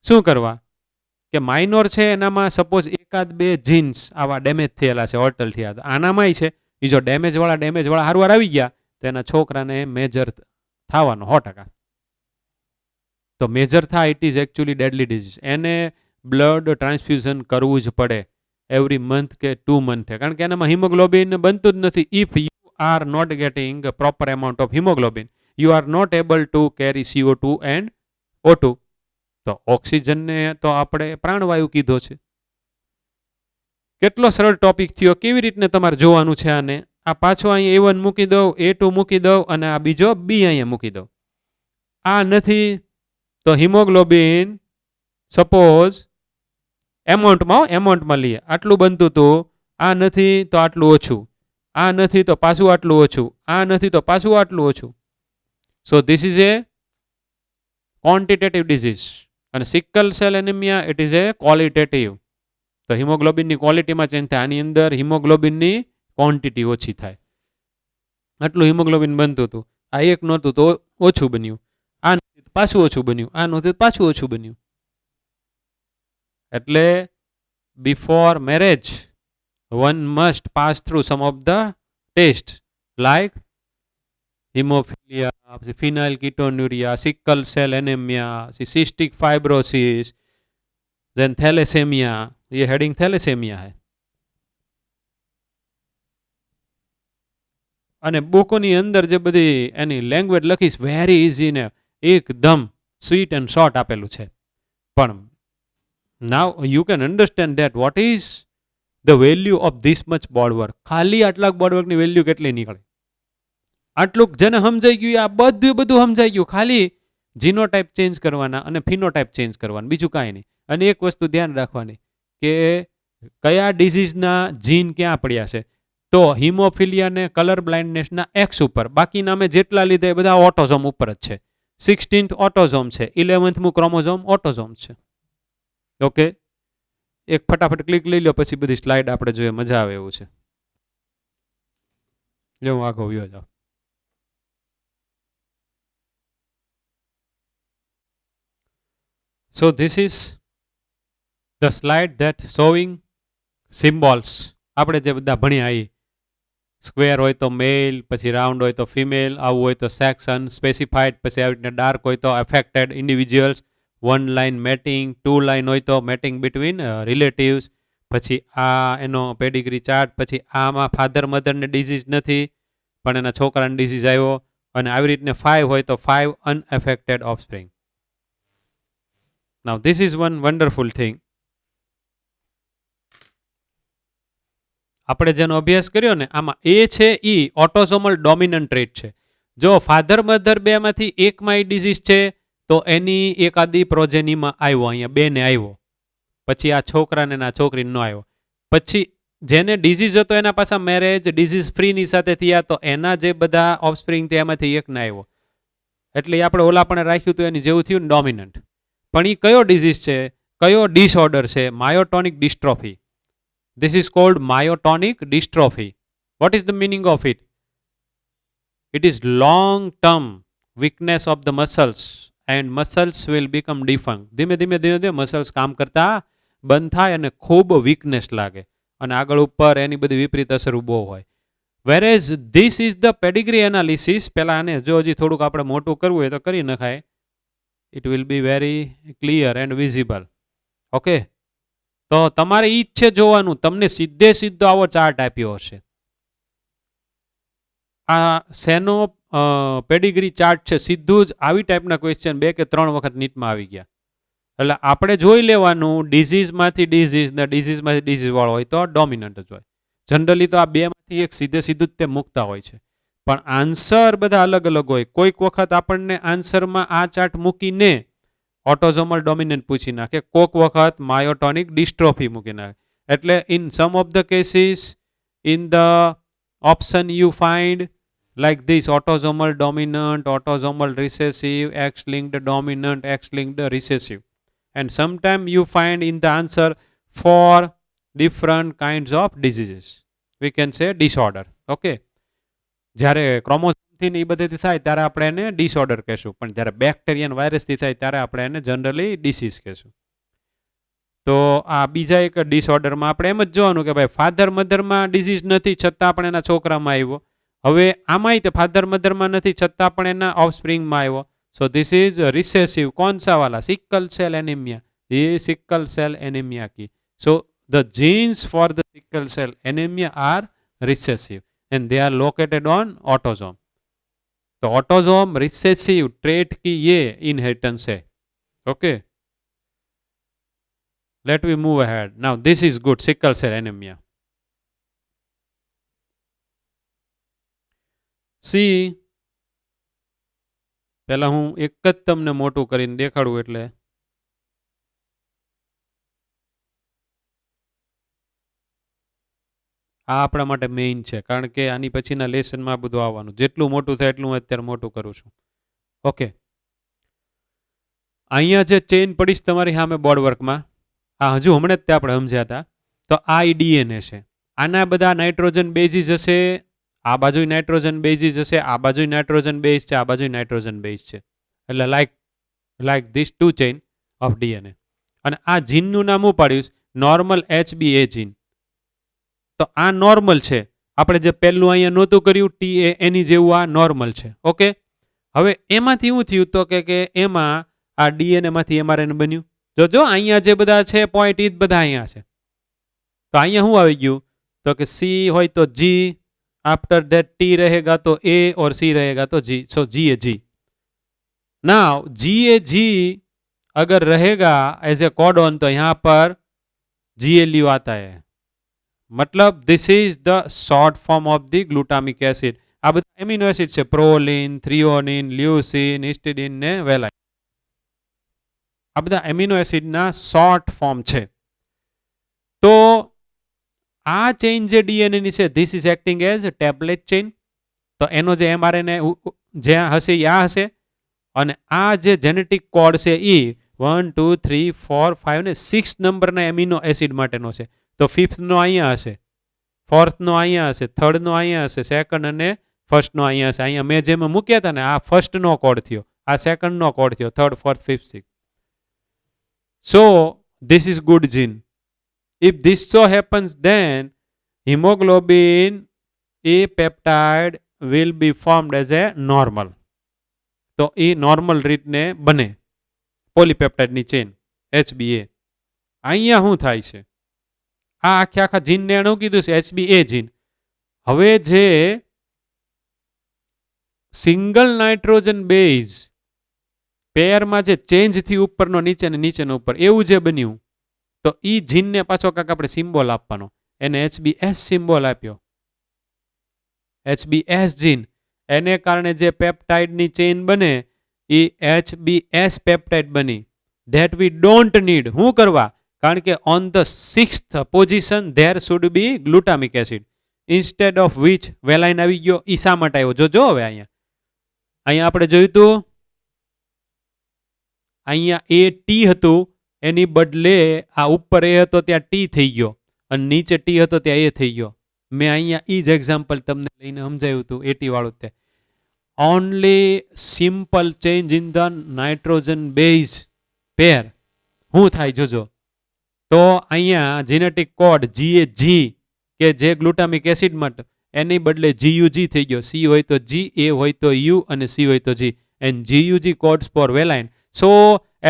શું કરવા કે માઇનોર છે એનામાં સપોઝ એકાદ 2 જીન્સ આવા ડેમેજ થયેલા છે, ઓલ્ટર થયા, તો આનામાંય છે. એ જો ડેમેજ વાળા હારવાર આવી ગયા તો એના છોકરાને મેજર થવાનો 100%. તો મેજર થાય it is actually deadly disease. એને બ્લડ ટ્રાન્સફ્યુઝન કરવું જ પડે એવરી મંથ કે 2 મંથે, કારણ કે એનામાં હિમોગ્લોબિન બનતું જ નથી. If you are not getting proper amount of haemoglobin, you are not able to carry CO2 and O2. તો ઓક્સિજનને તો આપણે પ્રાણવાયુ કીધો છે. કેટલો સરળ ટોપિક થયો, કેવી રીતને તમારે જોવાનું છે આને. આ પાછો અહીં A1 મૂકી દઉં, A2 મૂકી દઉં અને આ બીજો B અહીંયા મૂકી દઉં. આ નથી તો હિમોગ્લોબિન સપોઝ એમાઉન્ટમાં લઈએ, આટલું બનતું હતું, આ નથી તો આટલું ઓછું, આ નથી તો પાછું આટલું ઓછું, આ નથી તો પાછું આટલું ઓછું. So this is a quantitative disease. અને sickle cell anaemia it is a qualitative. તો હિમોગ્લોબિનની ક્વોલિટીમાં ચેન્જ થાય, આની અંદર હિમોગ્લોબિનની ક્વોન્ટિટી ઓછી થાય. આટલું હિમોગ્લોબિન બનતું હતું, આ એક નહોતું તો ઓછું બન્યું, આ નહોતું તો પાછું ઓછું બન્યું, આ નહોતું તો પાછું ઓછું બન્યું. એટલે before marriage one must pass through some of the tests like haemophilia, પછી phenyl ketonuria, sickle cell anaemia, cystic fibrosis, then thalassaemia, ये हेडिंग थैलेसेमिया है. અને બુકોની અંદર જે બધી એની લેંગ્વેજ લખીશ વેરી ઇઝી ને એકદમ સ્વીટ એન્ડ શોર્ટ આપેલું છે. પણ now you can understand that what is the value of this much board work. ખાલી આટલા બોર્ડ વર્કની વેલ્યુ કેટલી નીકળે? આટલું જેને સમજાઈ ગયું આ બધું સમજાઈ ગયું. ખાલી જીનોટાઈપ ચેન્જ કરવાના અને ફિનોટાઈપ ચેન્જ કરવાના, બીજું કાંઈ નહીં. અને એક વસ્તુ ધ્યાન રાખવાની કે કયા ડિઝીઝના જીન ક્યાં પડ્યા છે. તો હિમોફિલિયા ને કલર બ્લાઇન્ડનેસના એક્સ ઉપર, બાકીના અમે જેટલા લીધા એ બધા ઓટોઝોમ ઉપર જ છે. 16th ઓટોઝોમ છે, 11th ક્રોમોઝોમ ઓટોઝોમ છે. ઓકે, એક ફટાફટ ક્લિક લઈ લો, પછી બધી સ્લાઇડ આપણે જોઈએ, મજા આવે એવું છે. જો હું આગળ વ્યો જાઉં. So this is the slide that showing symbols. આપણે જે બધા ભણ્યા એ સ્ક્વેર હોય તો મેલ, પછી રાઉન્ડ હોય તો ફિમેલ, આવું હોય તો સેક્શન સ્પેસિફાઈડ, પછી આવી રીતના ડાર્ક હોય તો affected individuals, 1 line matting, 2 line હોય તો મેટિંગ બિટવીન રિલેટિવ્સ, પછી આ એનો પેડિગ્રી ચાર્ટ, પછી આમાં ફાધર મધરને ડિઝીઝ નથી પણ એના છોકરાને ડિઝીઝ આવ્યો, અને આવી રીતને 5 હોય તો 5 અનઅફેક્ટેડ offspring. Now this is one wonderful thing. આપણે જેનો અભ્યાસ કર્યો ને આમાં એ છે ઈ ઓટોસોમલ ડોમિનન્ટ ટ્રેટ છે. જો ફાધર મધર બેમાંથી એકમાં એ ડિઝીઝ છે તો એની એકાદી પ્રોજેનીમાં આવ્યો, અહીંયા બેને આવ્યો, પછી આ છોકરાને ના છોકરીને ન આવ્યો. પછી જેને ડિઝીઝ હતો એના પાછા મેરેજ ડિઝીઝ ફ્રીની સાથે થયા તો એના જે બધા ઓફસ્પ્રિંગ થયા એમાંથી એકને આવ્યો. એટલે આપણે ઓલા પણ રાખ્યું તો એની જેવું થયું ને ડોમિનન્ટ. પણ એ કયો ડિઝીઝ છે, કયો ડિસઓર્ડર છે? માયોટોનિક dystrophy. This is called myotonic dystrophy. What is the meaning of it? It is long-term weakness of the muscles and muscles will become defunct. ધીમે ધીમે મસલ્સ કામ કરતા બંધ થાય અને ખૂબ વીકનેસ લાગે અને આગળ ઉપર એની બધી વિપરીત અસર બહુ હોય. Whereas this is the pedigree analysis. પહેલા આને જો હજી થોડુંક આપણે મોટું કરવું હોય તો કરી નખાય. It will be very clear and visible. Okay. તો તમારે ઈ જ છે જોવાનું, તમને સીધો આવો ચાર્ટ આપ્યો હશે. આ શેનો પેડિગ્રી ચાર્ટ છે, સીધું જ આવી ટાઈપના ક્વેશ્ચન 2 કે 3 વખત નીટમાં આવી ગયા. એટલે આપણે જોઈ લેવાનું ડિઝીઝમાંથી ડિઝીઝ વાળો હોય તો ડોમિનન્ટ જ હોય. જનરલી તો આ બેમાંથી એક સીધું જ તે મૂકતા હોય છે, પણ આન્સર બધા અલગ અલગ હોય. કોઈક વખત આપણને આન્સરમાં આ ચાર્ટ મૂકીને ઓટોઝોમલ ડોમિનન્ટ પૂછી નાખે, કોઈક વખત માયોટોનિક ડિસ્ટ્રોફી મૂકી નાખે. એટલે in sum of the cases in the option you find like this: autosomal dominant, autosomal recessive, X-linked dominant, X-linked recessive. And sometimes you find in the answer 4 different kinds of diseases. We can say disorder. Okay. જ્યારે ક્રોમોસોમથી ને એ બધેથી થાય ત્યારે આપણે એને disorder કહેશું, પણ જ્યારે બેક્ટેરિયન વાયરસથી થાય ત્યારે આપણે એને જનરલી ડિસીઝ કહેશું. તો આ બીજા એક ડિસઓર્ડરમાં આપણે એમ જ જોવાનું કે ભાઈ ફાધર મધરમાં ડિસીઝ નથી છતાં પણ એના છોકરામાં આવ્યો. હવે આમાંય તે ફાધર મધરમાં નથી છતાં પણ એના ઓફસ્પ્રિંગમાં આવ્યો. સો ધીસ ઇઝ રિસેસિવ. કોણ સા વાલા? Sickle cell anaemia. ये सिकल सेल एनीमिया की. So the genes for the sickle cell anemia are recessive and they are located on autosome. तो ऑटोसोम रिसेसिव ट्रेट की ये इनहेरिटेंस है. Okay. Let me move ahead. Now this is good. Sickle cell anemia. See, પહેલા હું એક જ તમને મોટું કરીને દેખાડું એટલે આ આપણા માટે મેઇન છે, કારણ કે આની પછીના લેસનમાં બધું આવવાનું. જેટલું મોટું થાય એટલું હું અત્યારે મોટું કરું છું. ઓકે, અહીંયા જે ચેઇન પડીશ તમારી સામે બોર્ડ વર્કમાં, આ હજુ હમણાં જ તે આપણે સમજ્યા હતા. તો આ ડીએનએ છે. આના બધા નાઇટ્રોજન બેઝિસ હશે, આ બાજુ નાઇટ્રોજન બેઝિસ હશે, આ બાજુ નાઇટ્રોજન બેઝ છે, આ બાજુ નાઇટ્રોજન બેઝ છે. એટલે like this 2 chain of DNA. અને આ જીનનું નામ હું પાડ્યું નોર્મલ HBA જીન. તો આ નોર્મલ છે આપણે જે પહેલું અહીંયા નહોતું કર્યું ટી એ એની જેવું આ નોર્મલ છે. ઓકે, હવે એમાંથી શું થયું તો કે એમાં આ ડીએનએ માંથી એમઆરએનએ બન્યું. જો અહીંયા જે બધા છે પોઈન્ટ એ જ બધા અહીંયા છે. તો અહીંયા શું આવી ગયું તો કે સી હોય તો જી, आफ्टर दैट टी रहेगा तो ए और सी रहेगा तो जी. सो जी ए जी. नाउ जी ए जी अगर रहेगा एज ए कोडॉन तो यहाँ पर GLU आता है. मतलब this is the short form of the glutamic acid. આ બધા એમિનો એસિડ છે, પ્રોલિન, થ્રિયોનિન, લ્યુસીન, હિસ્ટિડિન ને વેલાઇન. આ બધા એમિનો એસિડના શોર્ટ ફોર્મ છે. તો આ ચેઇન જે ડીએનએ ની છે this is acting as tablet chain. તો એનો જે એમઆરએનએ જ્યાં હશે આ હશે, અને આ જે જેનેટિક કોડ છે એ 1 2 3 4 5 ને 6 નંબરના એમિનો એસિડ માટેનો છે. તો 5th નો અહીંયા હશે, 4th નો અહીંયા હશે, 3rd નો અહીંયા હશે, 2nd અને 1st નો અહીંયા હશે. અહીંયા મેં જેમાં મૂક્યા હતા ને આ 1st નો કોડ થયો, આ 2nd નો કોડ થયો, 3rd 4th 5th 6th. So this is good gene. If this so happens, then hemoglobin A peptide will be formed as a normal. તો એ નોર્મલ રીતને બને પોલીપેપ્ટાઇડની ચેન HBA. અહીંયા શું થાય છે, આ આખા જીનને એનું કીધું છે HBA જીન. હવે જે સિંગલ નાઇટ્રોજન બેઝ પેરમાં જે ચેન્જ થી ઉપરનો નીચે ને નીચેનો ઉપર એવું જે બન્યું, તો એ જીનને પાછો કાંક આપણે સિમ્બોલ આપવાનો, એને HBS સિમ્બોલ આપ્યો. HBS જીન એને કારણે જે પેપ્ટાઇડની ચેઇન બને એ HBS પેપ્ટાઇડ બની. That we don't need. શું કરવા? કારણ કે on the 6th position there should be glutamic acid instead of which valine આવી ગયો. એ શા માટે આવ્યો જોજો. હવે અહીંયા આપણે જોયું હતું, અહીંયા એ ટી હતું એની બદલે આ ઉપર એ હતો ત્યાં ટી થઈ ગયો, અને નીચે ટી હતો ત્યાં એ થઈ ગયો. મેં અહીંયા એ જ એક્ઝામ્પલ તમને લઈને સમજાવ્યું હતું એટી વાળું તે. Only simple change in the nitrogen base પેર શું થાય જોજો. તો અહીંયા જેનેટિક કોડ GAG કે જે ગ્લુટામિક એસિડ માટે એની બદલે GUG થઈ ગયો. C હોય તો G, A હોય તો U અને C હોય તો G. And GUG codes for valine. So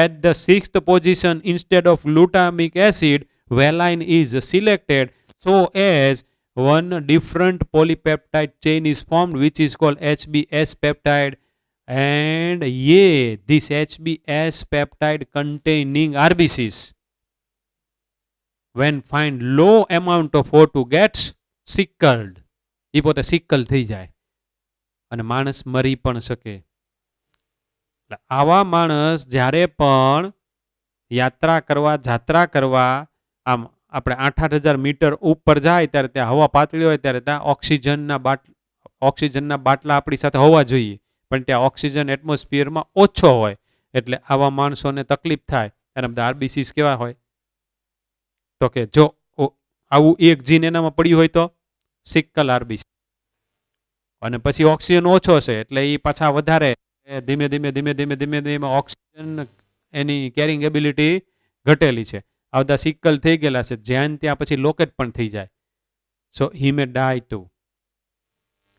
at the 6th position instead of glutamic acid, valine is selected so as one different polypeptide chain is formed which is called HBS peptide. And this HBS peptide containing RBCs when find low amount of O2 gets sickled. એ પોતે sickle થઈ જાય અને માણસ મરી પણ શકે. આવા માણસ જ્યારે પણ યાત્રા કરવા આમ આપણે 8,000 મીટર ઉપર જાય ત્યારે ત્યાં હવા પાતળી હોય ત્યારે ત્યાં ઓક્સિજનના બાટલા આપણી સાથે હોવા જોઈએ, પણ ત્યાં ઓક્સિજન એટમોસ્ફિયરમાં ઓછો હોય એટલે આવા માણસોને તકલીફ થાય. એના બધા RBCs કેવા હોય તો કે જો આવું એક જીન એનામાં પડ્યું હોય તો સિકલ RBC, અને પછી ઓક્સિજન ઓછો છે એટલે એ પાછા વધારે ધીમે ધીમે ઓક્સિજન એની કેરિંગ એબિલિટી ઘટેલી છે. આ બધા સિકલ થઈ ગયેલા છે, જ્યાં ત્યાં પછી લોકેટ પણ થઈ જાય. સો હી મે ડાય ટુ.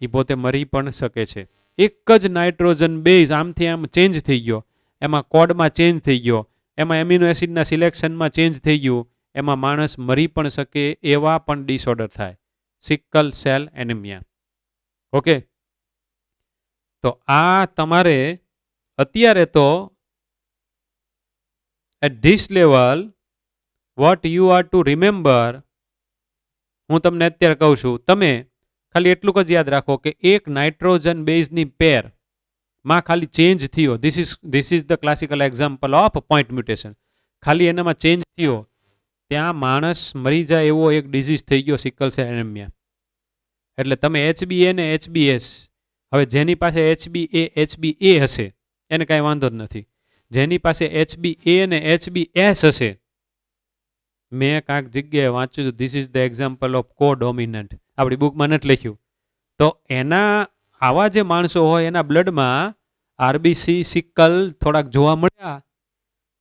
એ પોતે મરી પણ શકે છે. એક જ નાઇટ્રોજન બેઝ આમથી આમ ચેન્જ થઈ ગયો, એમાં કોડમાં ચેન્જ થઈ ગયો, એમાં એમિનો એસિડના સિલેક્શનમાં ચેન્જ થઈ ગયું, એમાં માણસ મરી પણ શકે એવા પણ ડિસઓર્ડર થાય, સિકલ સેલ એનેમિયા. ઓકે, તો આ તમારે અત્યારે તો at this level what you are to remember, હું તમને અત્યારે કહું છું, તમે ખાલી એટલું જ યાદ રાખો કે એક નાઇટ્રોજન બેઝની પેર માં ખાલી ચેન્જ થયો, this is the classical example of point mutation. ખાલી એનામાં ચેન્જ થયો ત્યાં માણસ મરી જાય એવો એક ડિઝીઝ થઈ ગયો, સિકલ સેલ એનેમિયા. એટલે તમે HBA ને HBS, હવે જેની પાસે HBA હશે એને કાંઈ વાંધો જ નથી. જેની પાસે HBA ને HBS હશે, મેં કાંઈક જગ્યાએ વાંચ્યું this is the example of codominant, આપણી બુકમાં નથી લખ્યું. તો એના આવા જે માણસો હોય એના બ્લડમાં RBC સિકલ થોડાક જોવા મળ્યા,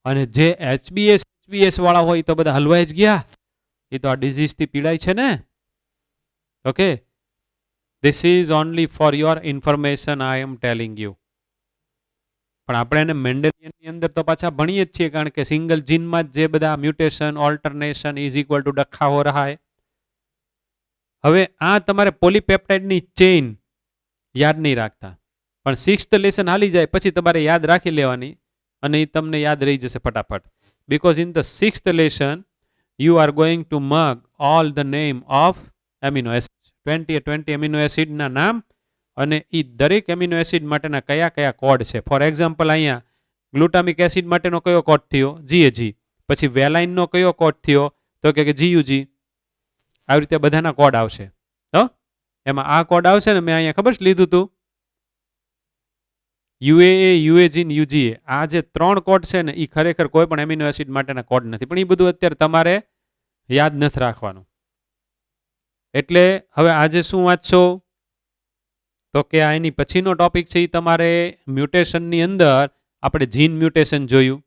અને જે HBS વાળા હોય તો બધા હલવાઈ જ ગયા, એ તો આ ડિઝીઝથી પીડાય છે ને. Okay, this is only for your information I M telling you. પણ આપણે એને મેન્ડેલિયનની અંદર તો પાછા ભણીએ જ છીએ, કારણ કે સિંગલ જીનમાં જ જે બધા mutation alternation is equal to ડખા હો રહા હે. હવે આ તમારે પોલીપેપ્ટાઇડની ચેઇન યાદ નહીં રાખતા, પણ 6th લેસન હાલી જાય પછી તમારે યાદ રાખી લેવાની અને એ તમને યાદ રહી જશે ફટાફટ. Because in the 6th lesson you are going to mug all the name of amino acid, 20 amino એસિડના નામ અને એ દરેક એમિનો એસિડ માટેના કયા કયા કોડ છે. ફોર એક્ઝામ્પલ અહીંયા ગ્લુટામિક એસિડ માટેનો કયો કોડ થયો? GAG. પછી વેલાઇનનો કયો કોડ થયો? તો કે GUG. આવી રીતે બધાના કોડ આવશે. તો એમાં આ કોડ આવશે ને, મેં અહીંયા ખબર છે લીધું હતું UAA, UAG ને UGA. આ જે 3 કોડ છે ને એ ખરેખર કોઈ પણ એમિનો એસિડ માટેના કોડ નથી, પણ એ બધું અત્યારે તમારે યાદ નથી રાખવાનું. એટલે હવે આજે શું વાંચશો? તો કે આ એની પછીનો ટોપિક છે એ તમારે મ્યુટેશનની અંદર આપણે જીન મ્યુટેશન જોયું,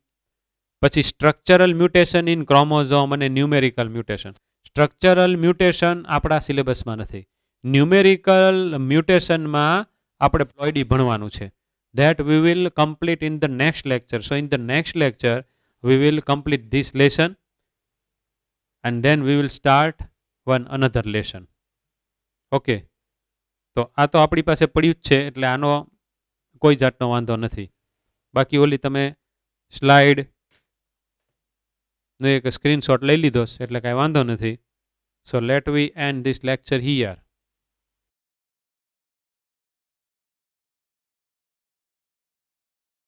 પછી સ્ટ્રક્ચરલ મ્યુટેશન ઇન ક્રોમોઝોમ અને ન્યુમેરિકલ મ્યુટેશન. સ્ટ્રક્ચરલ મ્યુટેશન આપણા સિલેબસમાં નથી. ન્યુમેરિકલ મ્યુટેશનમાં આપણે પ્લોઇડી ભણવાનું છે. That we will complete in the next lecture. So in the next lecture we will complete this lesson and then we will start another lesson. Okay. તો આ તો આપણી પાસે પડ્યું જ છે એટલે આનો કોઈ જાતનો વાંધો નથી. બાકી ઓલી તમે સ્લાઇડનો એક સ્ક્રીનશોટ લઈ લીધો એટલે કાંઈ વાંધો નથી. So let we end this lecture here.